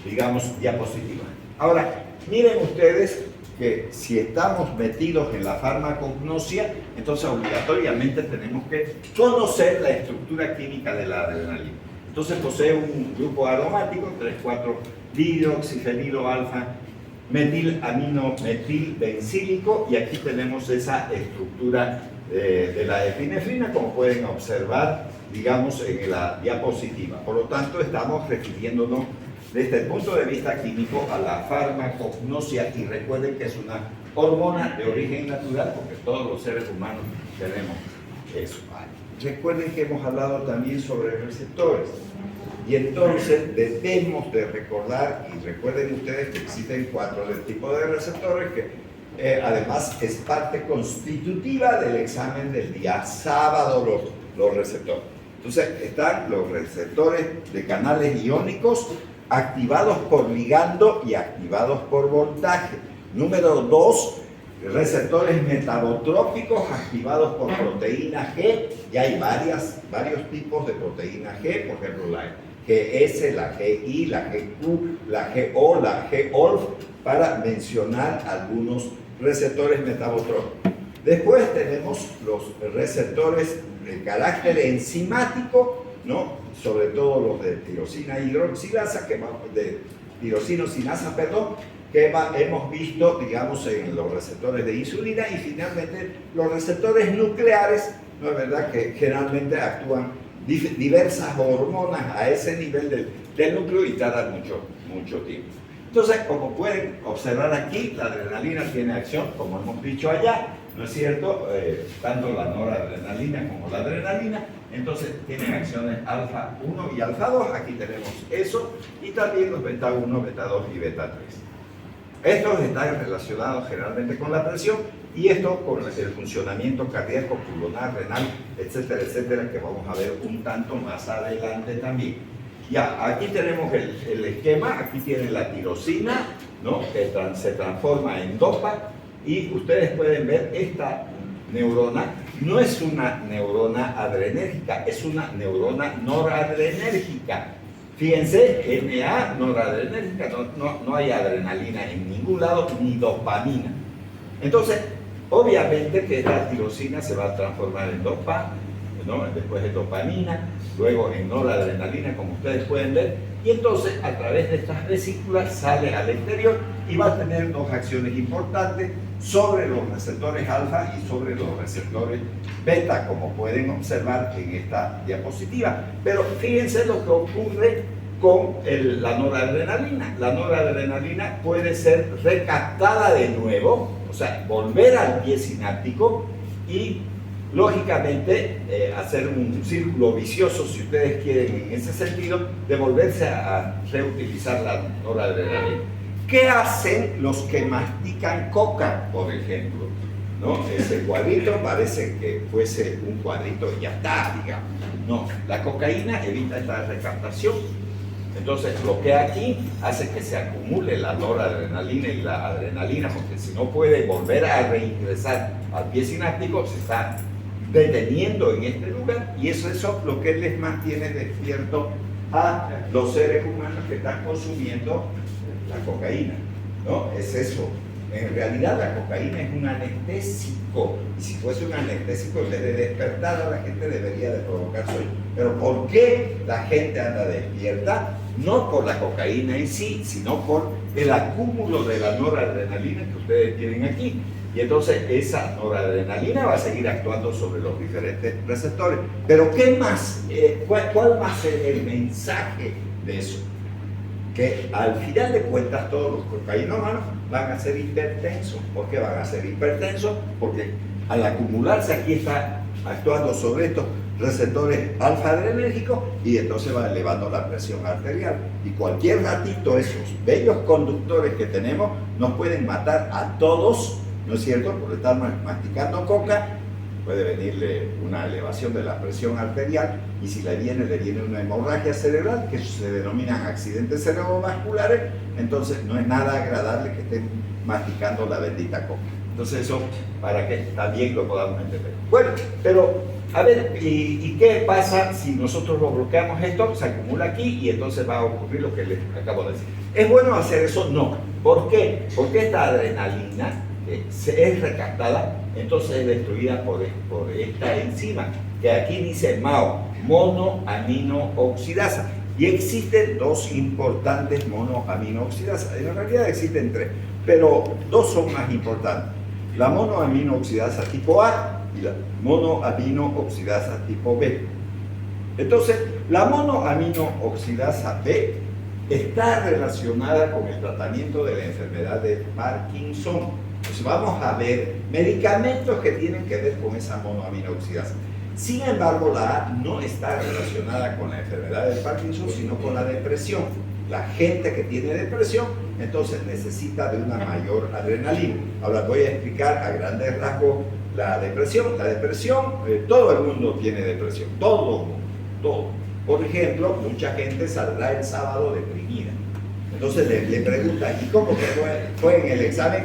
digamos, diapositiva. Ahora, miren ustedes que si estamos metidos en la farmacognosia, entonces obligatoriamente tenemos que conocer la estructura química de la adrenalina. Entonces posee un grupo aromático, 3,4-dihidroxifenilo alfa metil-aminometilbencílico, y aquí tenemos esa estructura de la epinefrina, como pueden observar, digamos, en la diapositiva. Por lo tanto, estamos refiriéndonos desde el punto de vista químico a la farmacognosia, y recuerden que es una hormona de origen natural, porque todos los seres humanos tenemos eso. Recuerden que hemos hablado también sobre receptores, y entonces debemos de recordar, y recuerden ustedes que existen 4 tipos de receptores, que además es parte constitutiva del examen del día sábado, los receptores. Entonces están los receptores de canales iónicos, activados por ligando y activados por voltaje. Número 2, receptores metabotrópicos activados por proteína G, y hay varios tipos de proteína G, por ejemplo la GS, la GI, la GQ, la GO, la GOLF, para mencionar algunos receptores metabotrópicos. Después tenemos los receptores de carácter enzimático, ¿no? Sobre todo los de tirosina hidroxilasa, de tirosinosinasa, perdón, que hemos visto, digamos, en los receptores de insulina, y finalmente los receptores nucleares, ¿no es verdad?, que generalmente actúan diversas hormonas a ese nivel del núcleo y tardan mucho tiempo. Entonces, como pueden observar aquí, la adrenalina tiene acción, como hemos dicho allá, ¿no es cierto? Tanto la noradrenalina como la adrenalina, entonces tienen acciones alfa 1 y alfa 2, aquí tenemos eso, y también los beta 1, beta 2 y beta 3. Estos están relacionados generalmente con la presión, y esto con el funcionamiento cardíaco, pulmonar, renal, etcétera, etcétera, que vamos a ver un tanto más adelante también. Ya, aquí tenemos el esquema, aquí tienen la tirosina, ¿no?, que se transforma en dopa, y ustedes pueden ver esta neurona, no es una neurona adrenérgica, es una neurona noradrenérgica. Fíjense, NA, noradrenérgica, no hay adrenalina en ningún lado, ni dopamina. Entonces, obviamente que esta tirosina se va a transformar en dopa, ¿no?, después de dopamina, luego en noradrenalina, como ustedes pueden ver, y entonces a través de estas vesículas sale al exterior y va a tener dos acciones importantes sobre los receptores alfa y sobre los receptores beta, como pueden observar en esta diapositiva. Pero fíjense lo que ocurre con la noradrenalina. La noradrenalina puede ser recaptada de nuevo, o sea, volver al pie sináptico y lógicamente hacer un círculo vicioso, si ustedes quieren, en ese sentido, de volverse a reutilizar la noradrenalina. ¿Qué hacen los que mastican coca, por ejemplo? ¿No? Ese cuadrito parece que fuese un cuadrito y ya está, digamos. No, la cocaína evita esta recaptación. Entonces, bloquea aquí, hace que se acumule la noradrenalina y la adrenalina, porque si no puede volver a reingresar al pie sináptico, se está deteniendo en este lugar, y eso es lo que les mantiene despierto a los seres humanos que están consumiendo la cocaína, ¿no? Es eso. En realidad la cocaína es un anestésico, y si fuese un anestésico en vez de despertar a la gente debería de provocar sueño. Pero ¿por qué la gente anda despierta? No por la cocaína en sí, sino por el acúmulo de la noradrenalina que ustedes tienen aquí. Y entonces esa noradrenalina va a seguir actuando sobre los diferentes receptores. Pero ¿qué más? ¿Cuál va a ser el mensaje de eso? Que al final de cuentas todos los cocainómanos van a ser hipertensos. ¿Por qué van a ser hipertensos? Porque al acumularse aquí está actuando sobre estos receptores alfa-adrenérgicos, y entonces va elevando la presión arterial. Y cualquier ratito esos bellos conductores que tenemos nos pueden matar a todos, ¿no es cierto? Por estar masticando coca, puede venirle una elevación de la presión arterial, y si le viene una hemorragia cerebral, que se denominan accidentes cerebrovasculares. Entonces no es nada agradable que estén masticando la bendita coca. Entonces eso, para que también lo podamos entender. Bueno, pero a ver, ¿y qué pasa si nosotros lo bloqueamos? Esto se acumula aquí y entonces va a ocurrir lo que les acabo de decir. ¿Es bueno hacer eso? No. ¿Por qué? Porque esta adrenalina es recaptada, entonces es destruida por esta enzima, que aquí dice MAO, monoaminooxidasa. Y existen dos importantes monoaminooxidasas. En realidad existen tres, pero dos son más importantes. La monoaminooxidasa tipo A y la monoaminooxidasa tipo B. Entonces, la monoaminooxidasa B está relacionada con el tratamiento de la enfermedad de Parkinson. Entonces, vamos a ver medicamentos que tienen que ver con esa monoaminooxidasa. Sin embargo, la A no está relacionada con la enfermedad de Parkinson, sino con la depresión. La gente que tiene depresión, entonces necesita de una mayor adrenalina. Ahora voy a explicar a grandes rasgos la depresión. La depresión, todo el mundo tiene depresión, todo. Por ejemplo, mucha gente saldrá el sábado deprimida. Entonces le preguntan, ¿y cómo que fue en el examen?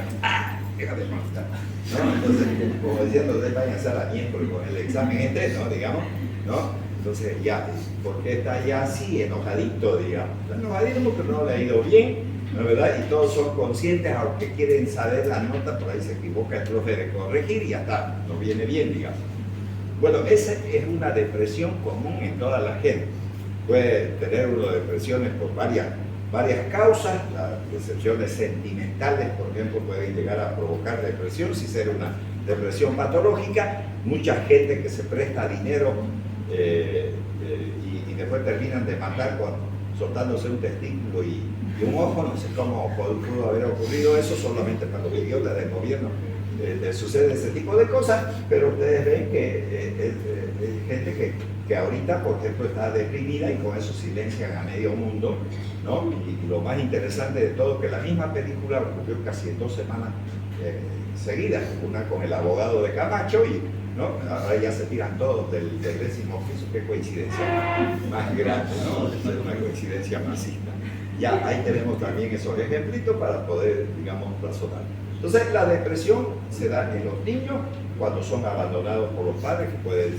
deja de molestar, ¿no? Entonces, como diciendo, ustedes vayan a hacer la miércoles con el examen ¿no? Digamos, ¿no? Entonces, ya, ¿por qué está ya así, enojadito, digamos? Está enojadito porque no le ha ido bien, ¿no es verdad? Y todos son conscientes, aunque quieren saber la nota, por ahí se equivoca el profe de corregir y ya está, no viene bien, digamos. Bueno, esa es una depresión común en toda la gente. Puede tener uno depresiones por varias causas. Las decepciones sentimentales, por ejemplo, pueden llegar a provocar depresión, si ser una depresión patológica. Mucha gente que se presta dinero y después terminan de matar soltándose un testículo y un ojo. No sé cómo pudo haber ocurrido eso, solamente para los idiotas del gobierno sucede ese tipo de cosas, pero ustedes ven que es gente que ahorita, por ejemplo, está deprimida y con eso silencian a medio mundo, ¿no? Y lo más interesante de todo, que la misma película ocurrió casi en 2 semanas seguidas, una con el abogado de Camacho y ¿no? Ahora ya se tiran todos del 10º piso. Qué coincidencia más grande, ¿no? Es una coincidencia masista. Ya ahí tenemos también esos ejemplitos para poder, digamos, razonar. Entonces, la depresión se da en los niños cuando son abandonados por los padres, que pueden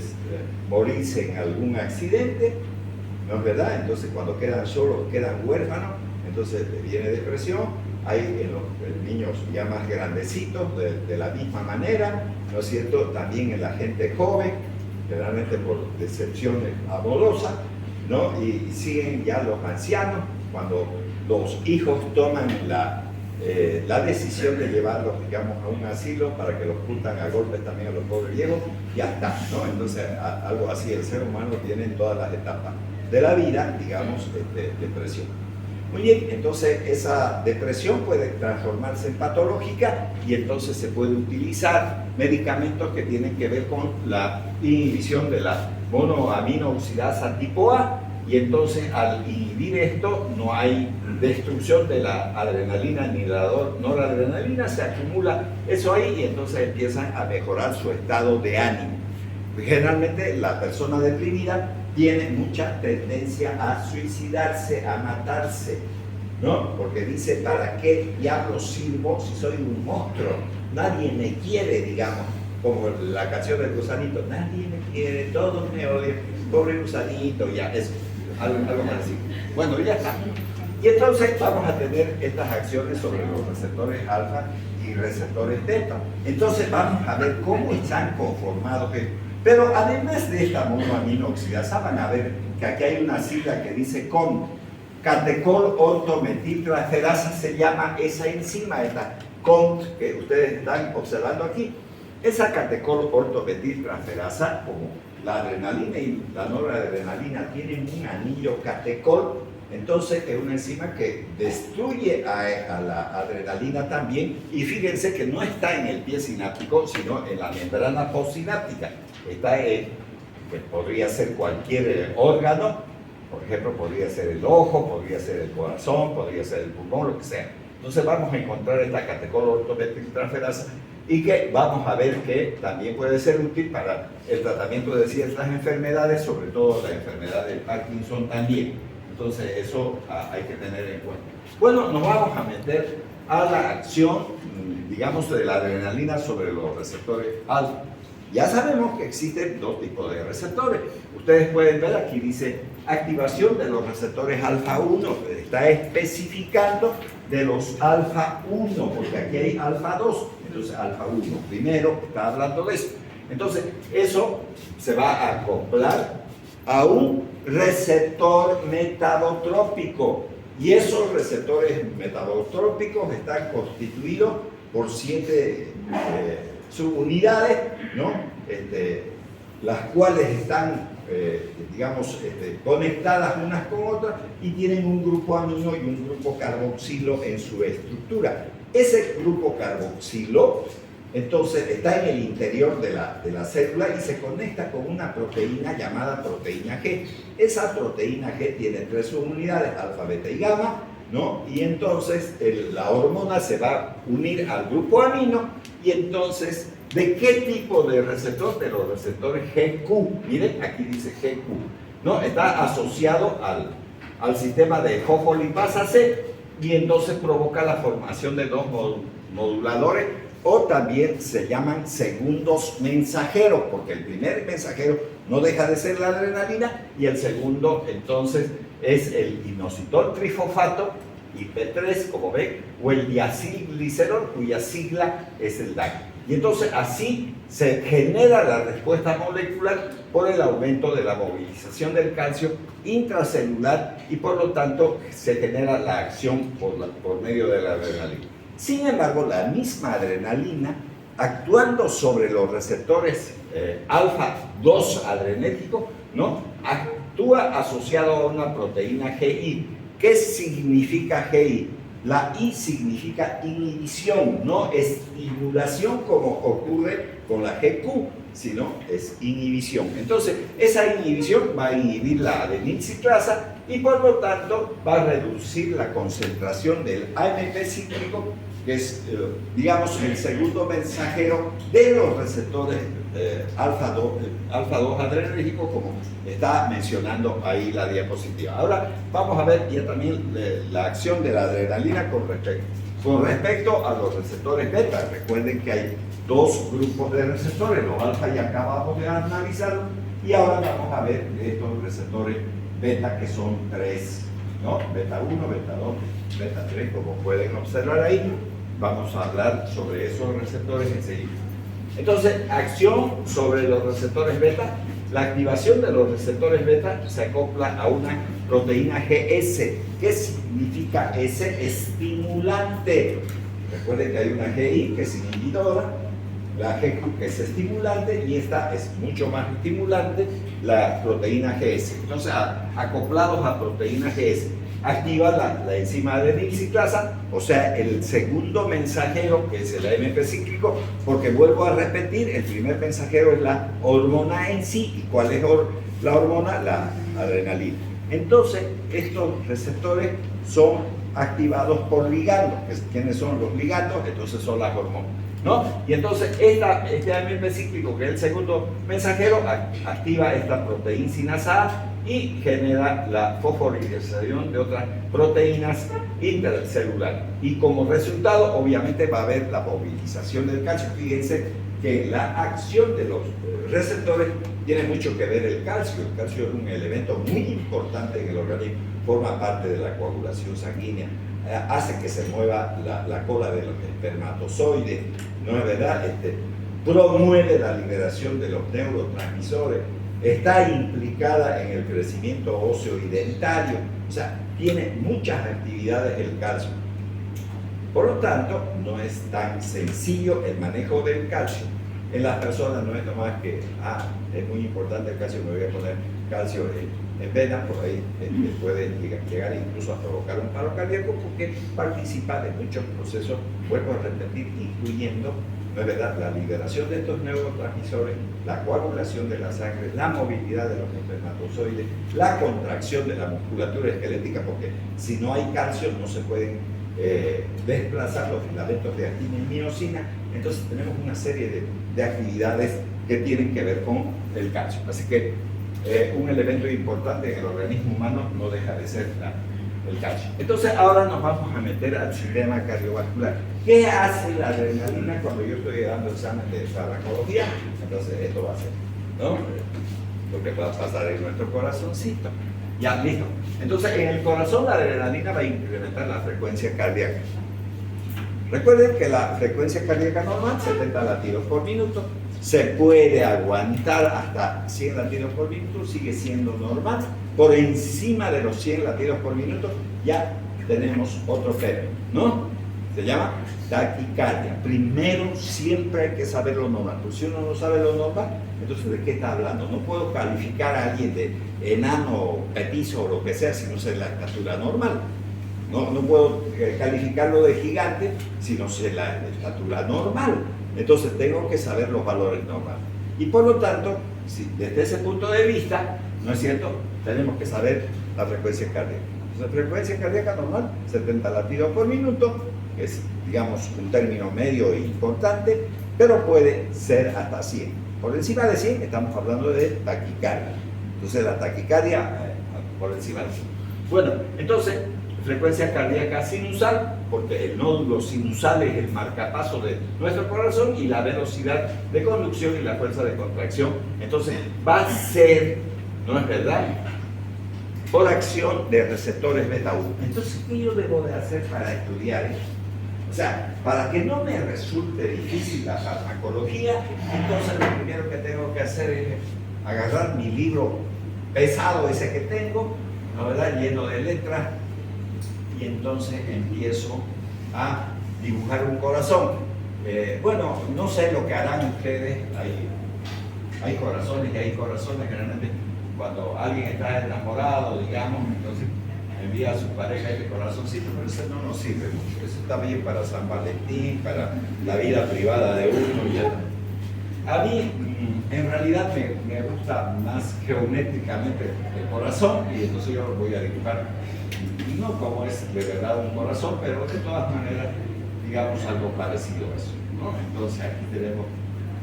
morirse en algún accidente, ¿no es verdad? Entonces, cuando quedan solos, quedan huérfanos, entonces viene depresión. Hay en los niños ya más grandecitos, de la misma manera, ¿no es cierto? También en la gente joven, generalmente por decepciones amorosas, ¿no? Y siguen ya los ancianos, cuando los hijos toman la decisión de llevarlos, digamos, a un asilo para que los juntan a golpes también a los pobres viejos, ya está, ¿no? Entonces, algo así, el ser humano tiene en todas las etapas de la vida, digamos, depresión. Muy bien, entonces esa depresión puede transformarse en patológica y entonces se puede utilizar medicamentos que tienen que ver con la inhibición de la monoaminooxidasa tipo A, y entonces al inhibir esto no hay destrucción de la adrenalina ni la noradrenalina, se acumula eso ahí y entonces empiezan a mejorar su estado de ánimo. Generalmente la persona deprimida tiene mucha tendencia a suicidarse, a matarse, ¿no? Porque dice, ¿para qué diablos sirvo si soy un monstruo? Nadie me quiere, digamos, como la canción del gusanito, nadie me quiere, todos me odian, pobre gusanito, ya, eso, algo más así. Bueno, ya está. Y entonces vamos a tener estas acciones sobre los receptores alfa y receptores beta. Entonces vamos a ver cómo están conformados. Pero además de esta monoaminooxidasa, van a ver que aquí hay una sigla que dice CON, catecol ortometiltransferasa, se llama esa enzima, esta CON que ustedes están observando aquí. Esa catecol ortometiltransferasa, como la adrenalina y la noradrenalina tienen un anillo catecol, entonces es una enzima que destruye a la adrenalina también, y fíjense que no está en el pie sináptico, sino en la membrana postsináptica. Está en, pues podría ser cualquier órgano, por ejemplo, podría ser el ojo, podría ser el corazón, podría ser el pulmón, lo que sea. Entonces vamos a encontrar esta catecol ortometiltransferasa y que vamos a ver que también puede ser útil para el tratamiento de ciertas enfermedades, sobre todo la enfermedad de Parkinson también. Entonces eso hay que tener en cuenta. Bueno, nos vamos a meter a la acción, digamos, de la adrenalina sobre los receptores alfa. Ya sabemos que existen 2 tipos de receptores. Ustedes pueden ver, aquí dice activación de los receptores alfa 1, está especificando de los alfa 1, porque aquí hay alfa 2, entonces alfa 1 primero está hablando de eso. Entonces, eso se va a acoplar a un receptor metabotrópico, y esos receptores metabotrópicos están constituidos por 7 subunidades, ¿no? Las cuales están, digamos, conectadas unas con otras y tienen un grupo amino y un grupo carboxilo en su estructura. Ese grupo carboxilo, entonces, está en el interior de la célula y se conecta con una proteína llamada proteína G. Esa proteína G tiene 3 subunidades, alfa, beta y gamma, ¿no? Y entonces la hormona se va a unir al grupo amino, y entonces, ¿de qué tipo de receptor? De los receptores GQ. Miren, aquí dice GQ, ¿no? Está asociado al sistema de fosfolipasa C, y entonces provoca la formación de 2 moduladores o también se llaman segundos mensajeros, porque el primer mensajero no deja de ser la adrenalina y el segundo entonces es el inositol trifosfato, IP3, como ven, o el diacilglicerol, cuya sigla es el DAC. Y entonces así se genera la respuesta molecular por el aumento de la movilización del calcio intracelular y por lo tanto se genera la acción por medio de la adrenalina. Sin embargo, la misma adrenalina, actuando sobre los receptores alfa-2 adrenérgicos, ¿no?, actúa asociado a una proteína GI. ¿Qué significa GI? La I significa inhibición, no estimulación como ocurre con la GQ, sino es inhibición. Entonces, esa inhibición va a inhibir la adenilcitrasa y por lo tanto va a reducir la concentración del AMP cíclico, que es, digamos, el segundo mensajero de los receptores alfa-2 adrenérgicos, como está mencionando ahí la diapositiva. Ahora vamos a ver ya también la acción de la adrenalina con respecto a los receptores beta. Recuerden que hay dos grupos de receptores, los alfa ya acabamos de analizarlos, y ahora vamos a ver estos receptores beta, que son tres, ¿no? Beta 1, beta 2, beta 3, como pueden observar ahí. Vamos a hablar sobre esos receptores enseguida. Entonces, acción sobre los receptores beta. La activación de los receptores beta se acopla a una proteína GS. ¿Qué significa S? Estimulante. Recuerden que hay una GI que es inhibidora, la GQ que es estimulante, y esta es mucho más estimulante, la proteína GS. Entonces, acoplados a proteína GS, activa la enzima adenilcitrasa, o sea, el segundo mensajero, que es el AMP cíclico, porque vuelvo a repetir, el primer mensajero es la hormona en sí. ¿Y cuál es la hormona? La adrenalina. Entonces, estos receptores son activados por ligandos. ¿Quiénes son los ligandos? Entonces son las hormonas, ¿no? Y entonces este AMP cíclico, que es el segundo mensajero, activa esta proteína sinasa A y genera la fosforilación de otras proteínas intercelulares. Y como resultado, obviamente, va a haber la movilización del calcio. Fíjense que la acción de los receptores tiene mucho que ver el calcio. El calcio es un elemento muy importante en el organismo, forma parte de la coagulación sanguínea, hace que se mueva la cola de los espermatozoides, ¿no es verdad? Promueve la liberación de los neurotransmisores, está implicada en el crecimiento óseo y dentario, o sea, tiene muchas actividades el calcio. Por lo tanto, no es tan sencillo el manejo del calcio. En las personas no es nomás que, es muy importante el calcio, me voy a poner calcio en vena, por ahí puede llegar incluso a provocar un paro cardíaco, porque participa de muchos procesos, vuelvo a repetir, incluyendo, ¿no es verdad?, la liberación de estos neurotransmisores, la coagulación de la sangre, la movilidad de los espermatozoides, la contracción de la musculatura esquelética, porque si no hay calcio no se pueden desplazar los filamentos de actina y miosina. Entonces tenemos una serie de actividades que tienen que ver con el calcio. Así que un elemento importante en el organismo humano no deja de ser el calcio. Entonces ahora nos vamos a meter al sistema cardiovascular. ¿Qué hace la adrenalina cuando yo estoy dando examen de farmacología? Entonces esto va a ser, ¿no?, lo que va a pasar en nuestro corazoncito. Ya, listo. Entonces en el corazón la adrenalina va a incrementar la frecuencia cardíaca. Recuerden que la frecuencia cardíaca normal, 70 latidos por minuto, se puede aguantar hasta 100 latidos por minuto, sigue siendo normal. Por encima de los 100 latidos por minuto ya tenemos otro término, ¿no? Se llama taquicardia. Primero siempre hay que saber lo normal. Pues si uno no sabe lo normal, entonces ¿de qué está hablando? No puedo calificar a alguien de enano, petizo o lo que sea si no sé la estatura normal. No puedo calificarlo de gigante si no sé la estatura normal. Entonces tengo que saber los valores normales. Y por lo tanto, desde ese punto de vista, ¿no es cierto?, tenemos que saber la frecuencia cardíaca. La frecuencia cardíaca normal, 70 latidos por minuto, que es, digamos, un término medio e importante, pero puede ser hasta 100. Por encima de 100 estamos hablando de taquicardia. Entonces la taquicardia por encima de 100. Bueno, entonces, frecuencia cardíaca sinusal, porque el nódulo sinusal es el marcapaso de nuestro corazón, y la velocidad de conducción y la fuerza de contracción. Entonces va a ser, ¿no es verdad?, por acción de receptores beta 1. Entonces, ¿qué yo debo de hacer para estudiar esto? O sea, para que no me resulte difícil la farmacología, entonces lo primero que tengo que hacer es agarrar mi libro pesado ese que tengo, ¿no, verdad?, lleno de letras, y entonces empiezo a dibujar un corazón. Bueno, no sé lo que harán ustedes, hay corazones y hay corazones. Generalmente cuando alguien está enamorado, digamos, entonces envía a su pareja este corazoncito, pero eso no nos sirve mucho. Eso está bien para San Valentín, para la vida privada de uno y ya. A mí, en realidad, me gusta más geométricamente el corazón, y entonces yo lo voy a dibujar, no como es de verdad un corazón, pero de todas maneras, digamos, algo parecido a eso, ¿no? Entonces aquí tenemos,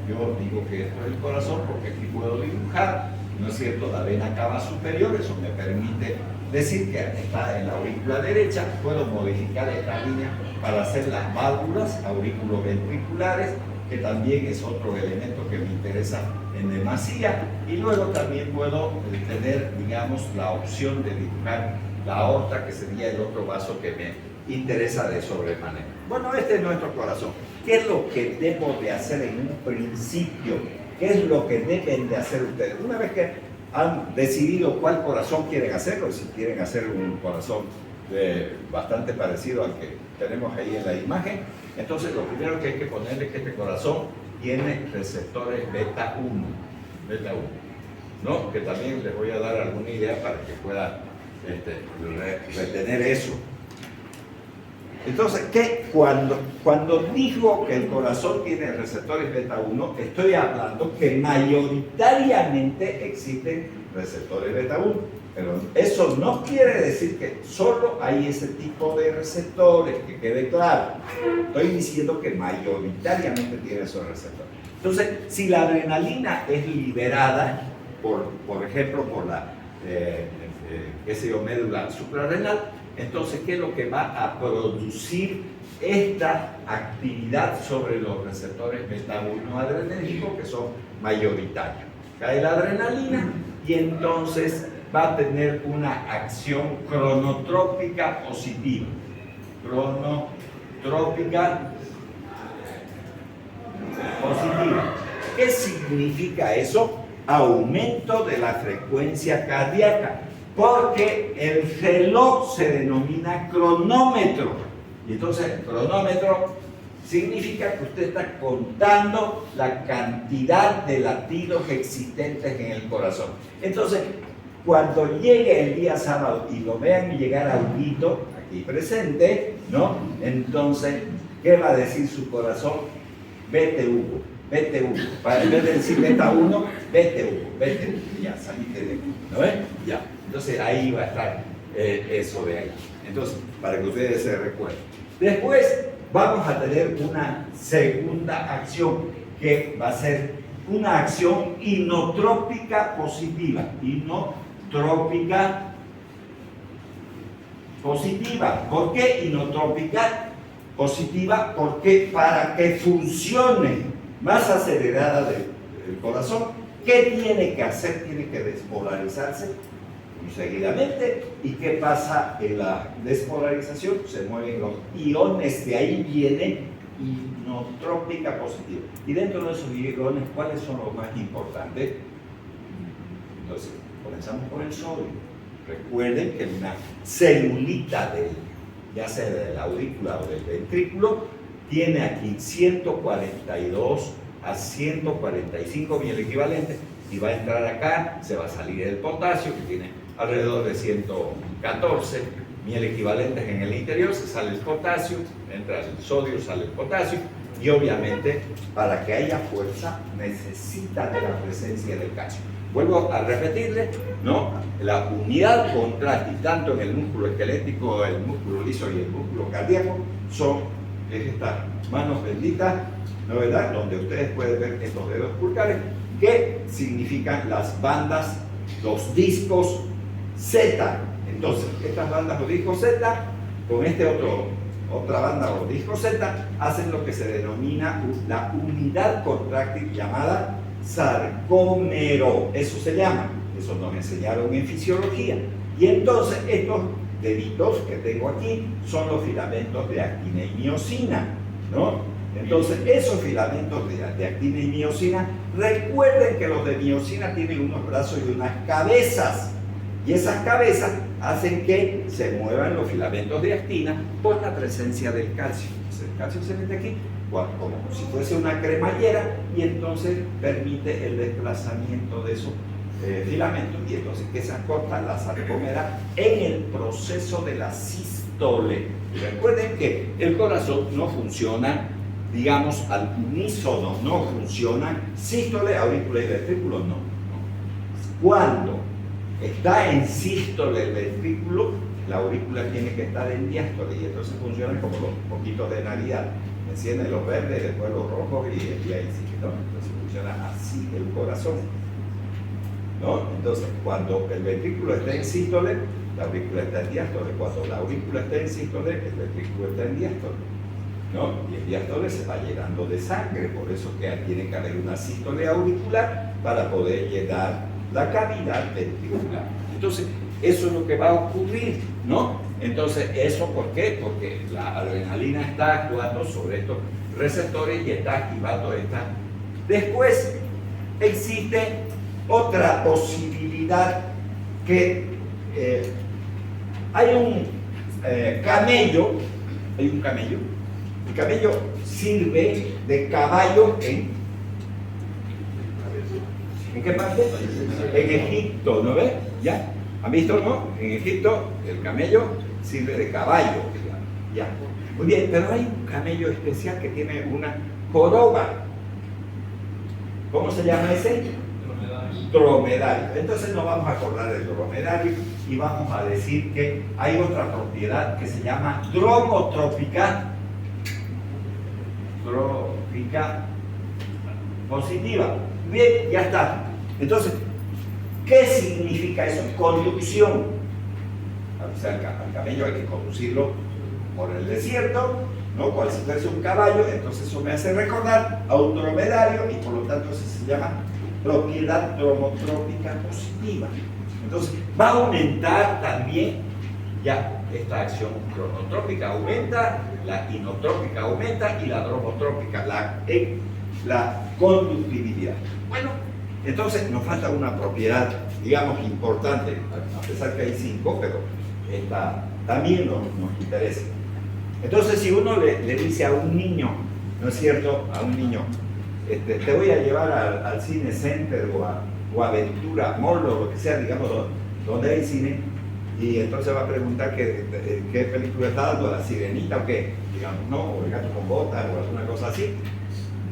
yo digo que esto es el corazón porque aquí puedo dibujar, ¿no es cierto?, la vena cava superior. Eso me permite decir que está en la aurícula derecha. Puedo modificar esta línea para hacer las válvulas auriculoventriculares, que también es otro elemento que me interesa en demasía, y luego también puedo tener, digamos, la opción de dibujar la aorta, que sería el otro vaso que me interesa de sobremanera. Bueno, este es nuestro corazón. ¿Qué es lo que debo de hacer en un principio? ¿Qué es lo que deben de hacer ustedes? Una vez que han decidido cuál corazón quieren hacer, o si quieren hacer un corazón bastante parecido al que tenemos ahí en la imagen, entonces lo primero que hay que ponerle es que este corazón tiene receptores beta 1, ¿no? Que también les voy a dar alguna idea para que puedan retener eso. Entonces, cuando digo que el corazón tiene receptores beta 1, estoy hablando que mayoritariamente existen receptores beta 1, pero eso no quiere decir que solo hay ese tipo de receptores, que quede claro. Estoy diciendo que mayoritariamente tiene esos receptores. Entonces, si la adrenalina es liberada, por ejemplo, por la médula suprarrenal, entonces, ¿qué es lo que va a producir esta actividad sobre los receptores beta 1 adrenérgicos, que son mayoritarios? Cae la adrenalina y entonces va a tener una acción cronotrópica positiva. Cronotrópica positiva. ¿Qué significa eso? Aumento de la frecuencia cardíaca, porque el reloj se denomina cronómetro. Y entonces el cronómetro significa que usted está contando la cantidad de latidos existentes en el corazón. Entonces, cuando llegue el día sábado y lo vean llegar a Huguito, aquí presente, ¿no? Entonces, ¿qué va a decir su corazón? Vete, Hugo. Vete, Hugo. En vez de decir beta 1, vete, Hugo. Vete, Hugo. Ya, saliste de aquí. ¿No ves? Ya. Entonces ahí va a estar eso de ahí. Entonces, para que ustedes se recuerden. Después vamos a tener una segunda acción, que va a ser una acción inotrópica positiva. Inotrópica positiva. ¿Por qué inotrópica positiva? Porque para que funcione más acelerada del corazón, ¿qué tiene que hacer? Tiene que despolarizarse muy seguidamente. ¿Y qué pasa en la despolarización? Se mueven los iones, de ahí viene inotrópica positiva. Y dentro de esos iones, ¿cuáles son los más importantes? Entonces, comenzamos por el sodio. Recuerden que una celulita ya sea de la aurícula o del ventrículo, tiene aquí 142 a 145 miel equivalentes, y va a entrar acá, se va a salir el potasio, que tiene alrededor de 114 miel equivalentes en el interior, se sale el potasio, entra el sodio, sale el potasio, y obviamente para que haya fuerza necesita de la presencia del calcio. Vuelvo a repetirle, ¿no? La unidad contráctil, tanto en el músculo esquelético, el músculo liso y el músculo cardíaco, son estas manos benditas, ¿no, verdad? Donde ustedes pueden ver estos dedos pulgares, que significan las bandas, los discos Z. Entonces, estas bandas o discos Z, con otra banda o disco Z, hacen lo que se denomina la unidad contráctil llamada sarcómero. Eso se llama, eso nos enseñaron en fisiología. Y entonces estos deditos que tengo aquí son los filamentos de actina y miosina, ¿no? Entonces esos filamentos de actina y miosina, recuerden que los de miosina tienen unos brazos y unas cabezas, y esas cabezas hacen que se muevan los filamentos de actina por la presencia del calcio. Entonces, el calcio se mete aquí como si fuese una cremallera y entonces permite el desplazamiento de esos filamentos, y entonces que se acorta la sarcómera en el proceso de la sístole. Y recuerden que el corazón no funciona, digamos, al unísono, no funciona sístole, aurícula y ventrículo, no. Cuando está en sístole el ventrículo, la aurícula tiene que estar en diástole, y entonces funciona como los poquitos de Navidad. Encienden los verdes, después los rojos, y ahí sí, ¿no? Entonces funciona así el corazón, ¿no? Entonces, cuando el ventrículo está en sístole, la aurícula está en diástole. Cuando la aurícula está en sístole, el ventrículo está en diástole, ¿no? Y el diástole se va llenando de sangre, por eso que tiene que haber una sístole auricular para poder llenar la cavidad ventricular. Entonces, eso es lo que va a ocurrir, ¿no? Entonces, ¿eso por qué? Porque la adrenalina está actuando sobre estos receptores y está activando esta. Después, existe otra posibilidad que hay un camello, el camello sirve de caballo ¿en qué parte? En Egipto, ¿no ves? ¿Ya? ¿Han visto, no? En Egipto el camello sirve de caballo, ¿ya? Muy bien, pero hay un camello especial que tiene una joroba. ¿Cómo se llama ese? Dromedario. Entonces nos vamos a acordar del dromedario y vamos a decir que hay otra propiedad que se llama dromotrópica positiva. Bien, ya está. Entonces, ¿qué significa eso? Conducción. O sea, al camello hay que conducirlo por el desierto, ¿no? Cual si fuese un caballo, entonces eso me hace recordar a un dromedario y por lo tanto eso se llama propiedad dromotrópica positiva. Entonces, va a aumentar también ya esta acción cronotrópica aumenta, la inotrópica aumenta y la dromotrópica, la conductividad. Bueno, entonces nos falta una propiedad, digamos, importante, a pesar que hay 5, pero esta también nos interesa. Entonces, si uno le dice a un niño, ¿no es cierto? A un niño, te voy a llevar al Cine Center o a Aventura Mall o lo que sea, digamos, donde hay cine, y entonces va a preguntar qué película está dando, La Sirenita o qué, digamos, ¿no? O El Gato con Botas o alguna cosa así.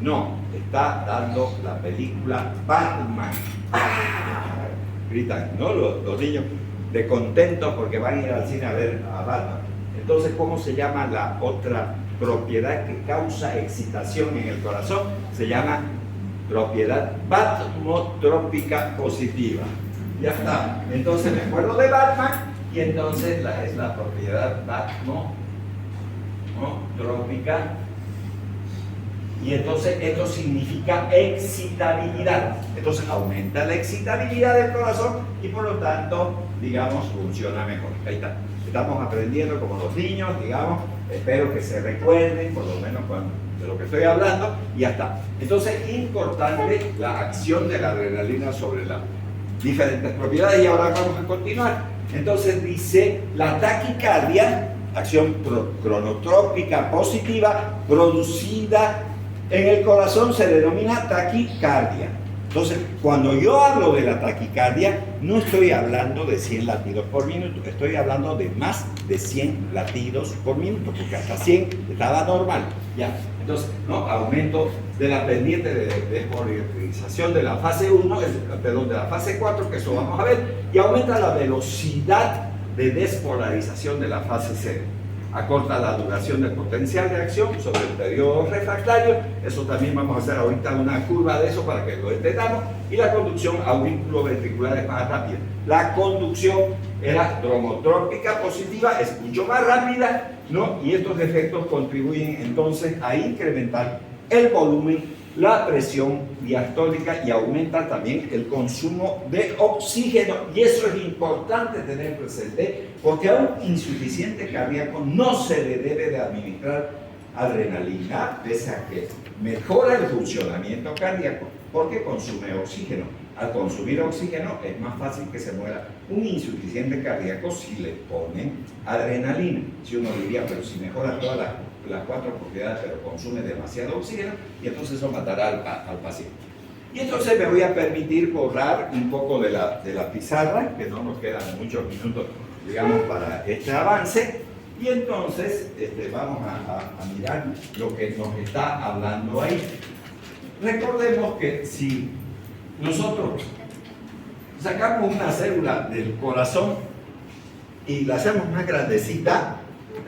No, está dando la película Batman. ¡Ah! Gritan, ¿no? Los niños de contentos porque van a ir al cine a ver a Batman. Entonces, ¿cómo se llama la otra propiedad que causa excitación en el corazón? Se llama propiedad batmotrópica positiva. Ya está. Entonces me acuerdo de Batman y entonces es la propiedad batmotrópica. Y entonces esto significa excitabilidad. Entonces aumenta la excitabilidad del corazón y por lo tanto, digamos, funciona mejor. Ahí está. Estamos aprendiendo como los niños, digamos. Espero que se recuerden, por lo menos de lo que estoy hablando, y ya está. Entonces, importante la acción de la adrenalina sobre las diferentes propiedades, y ahora vamos a continuar. Entonces dice, la taquicardia, acción cronotrópica positiva, producida en el corazón se denomina taquicardia. Entonces, cuando yo hablo de la taquicardia, no estoy hablando de 100 latidos por minuto, estoy hablando de más de 100 latidos por minuto, porque hasta 100 estaba normal. Ya. Entonces, ¿no? Aumento de la pendiente de despolarización de la fase 1, perdón, de la fase 4, que eso vamos a ver, y aumenta la velocidad de despolarización de la fase 0. Acorta la duración del potencial de acción sobre el periodo refractario. Eso también vamos a hacer ahorita una curva de eso para que lo entendamos. Y la conducción auriculoventricular es más rápida. La conducción era dromotrópica positiva, es mucho más rápida, ¿no? Y estos efectos contribuyen entonces a incrementar el volumen, la presión diastólica y aumenta también el consumo de oxígeno. Y eso es importante tener presente porque a un insuficiente cardíaco no se le debe de administrar adrenalina, pese a que mejora el funcionamiento cardíaco porque consume oxígeno. Al consumir oxígeno es más fácil que se muera un insuficiente cardíaco si le ponen adrenalina. Si uno diría, pero si mejora todas las cuatro propiedades, pero consume demasiado oxígeno, y entonces eso matará al paciente. Y entonces me voy a permitir borrar un poco de la pizarra, que no nos quedan muchos minutos, digamos, para este avance. Y entonces vamos a mirar lo que nos está hablando ahí. Recordemos que si nosotros sacamos una célula del corazón y la hacemos más grandecita,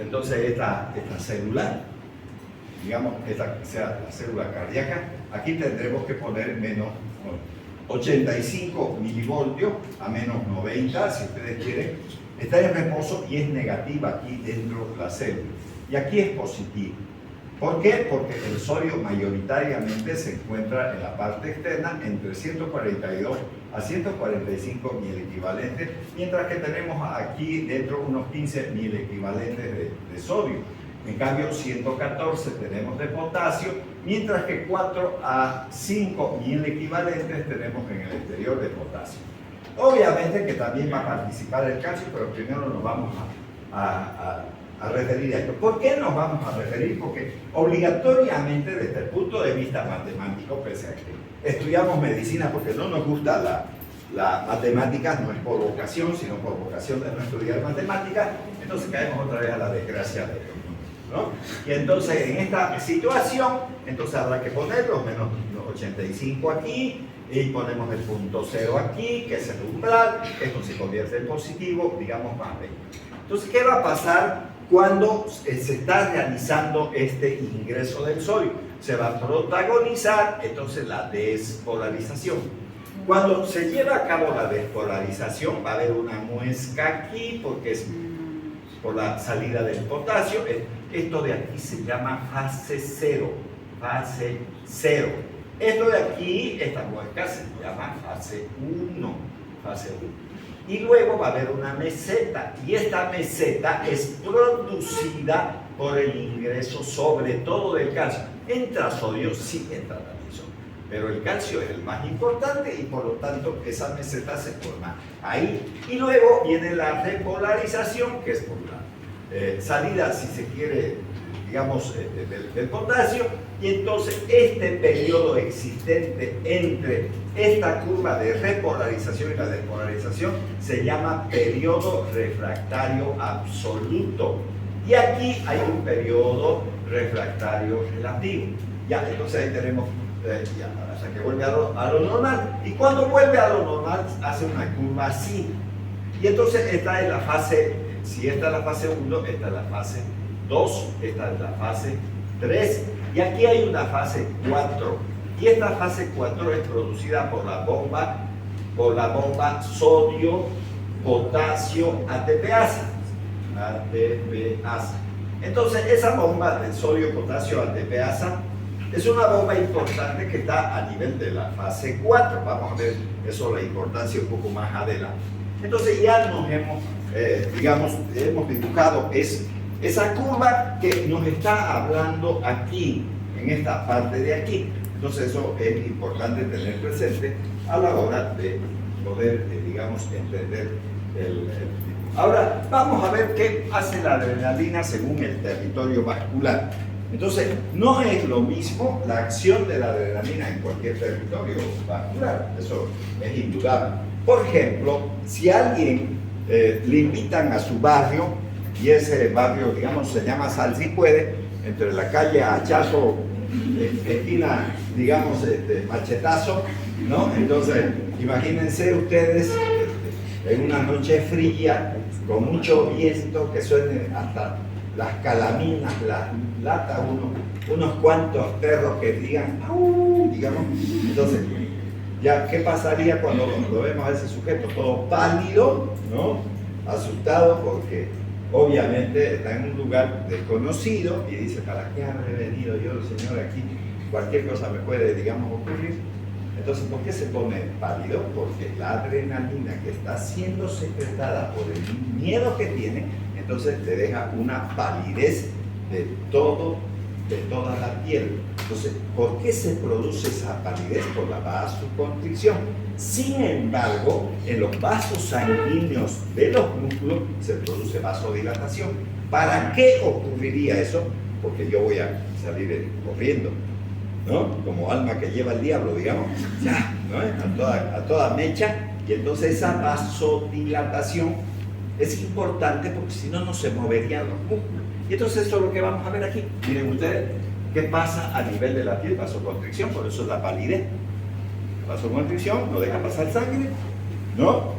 entonces esta célula, digamos, esta sea la célula cardíaca, aquí tendremos que poner menos 85 milivoltios a menos 90, si ustedes quieren. Está en reposo y es negativa aquí dentro de la célula. Y aquí es positivo. ¿Por qué? Porque el sodio mayoritariamente se encuentra en la parte externa entre 142 a 145 mil equivalentes, mientras que tenemos aquí dentro unos 15 mil equivalentes de sodio. En cambio, 114 tenemos de potasio, mientras que 4 a 5 mil equivalentes tenemos en el exterior de potasio. Obviamente que también va a participar el calcio, pero primero nos vamos a referir a esto. ¿Por qué nos vamos a referir? Porque obligatoriamente desde el punto de vista matemático, pese a que estudiamos medicina porque no nos gusta la matemática, no es por vocación, sino por vocación de no estudiar matemáticas, entonces caemos otra vez a la desgracia de Dios, ¿no? Y entonces en esta situación, entonces habrá que poner los menos 85 aquí, y ponemos el punto 0 aquí, que es el umbral, esto se convierte en positivo, digamos más 20. Entonces, ¿qué va a pasar cuando se está realizando este ingreso del sodio? Se va a protagonizar entonces la despolarización. Cuando se lleva a cabo la despolarización va a haber una muesca aquí porque es por la salida del potasio. Esto de aquí se llama fase 0, fase 0. Esto de aquí, esta muesca se llama fase 1, fase 1. Y luego va a haber una meseta, y esta meseta es producida por el ingreso sobre todo del calcio. Entra sodio, sí entra también sodio, pero el calcio es el más importante y por lo tanto esa meseta se forma ahí. Y luego viene la repolarización, que es por la salida, si se quiere, digamos, del potasio, y entonces este periodo existente entre esta curva de repolarización y la despolarización se llama periodo refractario absoluto. Y aquí hay un periodo refractario relativo. Ya, entonces ahí tenemos, hasta que vuelve a lo normal. Y cuando vuelve a lo normal, hace una curva así. Y entonces esta es la fase, si esta es la fase 1, esta es la fase 2, esta es la fase 3. Y aquí hay una fase 4. Y esta fase 4 es producida por la bomba sodio, potasio, ATPasa. Entonces, esa bomba de sodio, potasio, ATPasa es una bomba importante que está a nivel de la fase 4. Vamos a ver eso, la importancia un poco más adelante. Entonces, ya nos hemos dibujado esa curva que nos está hablando aquí, en esta parte de aquí. Entonces eso es importante tener presente a la hora de poder, entender el Ahora, vamos a ver qué hace la adrenalina según el territorio vascular. Entonces, no es lo mismo la acción de la adrenalina en cualquier territorio vascular, eso es indudable. Por ejemplo, si a alguien le invitan a su barrio, y ese barrio, digamos, se llama Sal Si Puede, entre la calle Hachazo, esquina, digamos, Machetazo, ¿no? Entonces, imagínense ustedes en una noche fría, con mucho viento, que suenen hasta las calaminas, las latas, unos cuantos perros que digan, ¡au!, digamos. Entonces, ya, ¿qué pasaría cuando lo vemos a ese sujeto todo pálido, ¿no? asustado porque obviamente está en un lugar desconocido y dice, ¿para qué habré venido yo, señor, aquí? Cualquier cosa me puede, digamos, ocurrir. Entonces, ¿por qué se pone pálido? Porque la adrenalina que está siendo secretada por el miedo que tiene, entonces le deja una palidez de toda la piel. Entonces, ¿por qué se produce esa palidez? Por la vasoconstricción. Sin embargo, en los vasos sanguíneos de los músculos se produce vasodilatación. ¿Para qué ocurriría eso? Porque yo voy a salir corriendo, ¿no? Como alma que lleva el diablo, digamos, ya, ¿no? A toda mecha, y entonces esa vasodilatación es importante porque si no, no se moverían los músculos. Y entonces eso es lo que vamos a ver aquí. Miren ustedes qué pasa a nivel de la piel, vasoconstricción, por eso es la palidez. Vasoconstricción no deja pasar sangre, ¿no?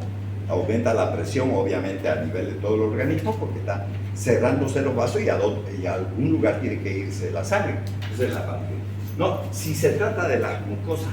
Aumenta la presión, obviamente, a nivel de todo el organismo porque está cerrándose los vasos y a algún lugar tiene que irse la sangre. Esa es la palidez. No, si se trata de la glucosa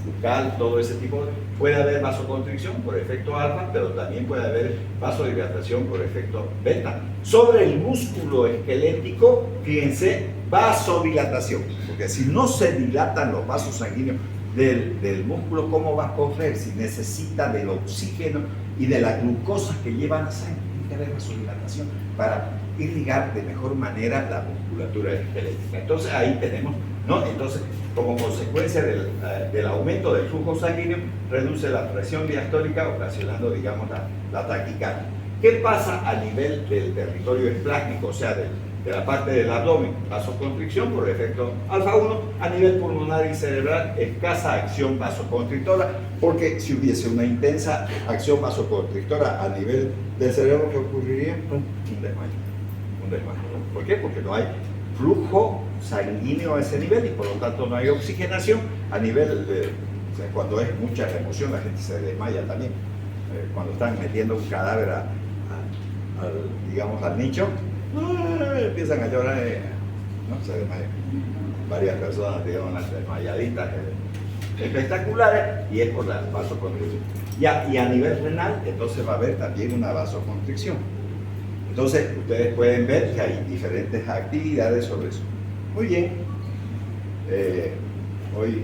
bucal, todo ese tipo, puede haber vasoconstricción por efecto alfa, pero también puede haber vasodilatación por efecto beta. Sobre el músculo esquelético, fíjense, vasodilatación, porque si no se dilatan los vasos sanguíneos del músculo, ¿cómo va a correr? Si necesita del oxígeno y de la glucosa que lleva la sangre, tiene que haber vasodilatación para irrigar de mejor manera la musculatura esquelética. Entonces ahí tenemos, ¿no? Entonces, como consecuencia del aumento del flujo sanguíneo, reduce la presión diastólica, ocasionando, digamos, la taquicardia. ¿Qué pasa a nivel del territorio esplásmico, o sea, de la parte del abdomen? Vasoconstricción por efecto alfa 1, a nivel pulmonar y cerebral, escasa acción vasoconstrictora, porque si hubiese una intensa acción vasoconstrictora a nivel del cerebro, ¿qué ocurriría? Un desmayo. Un desmayo. ¿Por qué? Porque no hay flujo sanguíneo a ese nivel y por lo tanto no hay oxigenación a nivel de, o sea, cuando es mucha emoción la gente se desmaya también. Cuando están metiendo un cadáver digamos al nicho, empiezan a llorar, ¿no? Se desmayan. Varias personas, digamos, las desmayaditas espectaculares, y es por la vasoconstricción. Y a nivel renal, entonces va a haber también una vasoconstricción. Entonces, ustedes pueden ver que hay diferentes actividades sobre eso. Muy bien. Hoy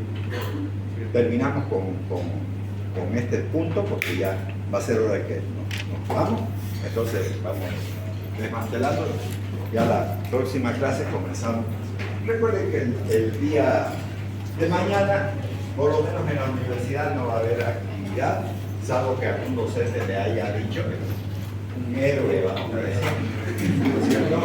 terminamos con este punto porque ya va a ser hora de que nos vamos. Entonces, vamos desmantelando. Ya la próxima clase comenzamos. Recuerden que el día de mañana, por lo menos en la universidad, no va a haber actividad, salvo que algún docente le haya dicho que un héroe, vamos a decir, ¿cierto?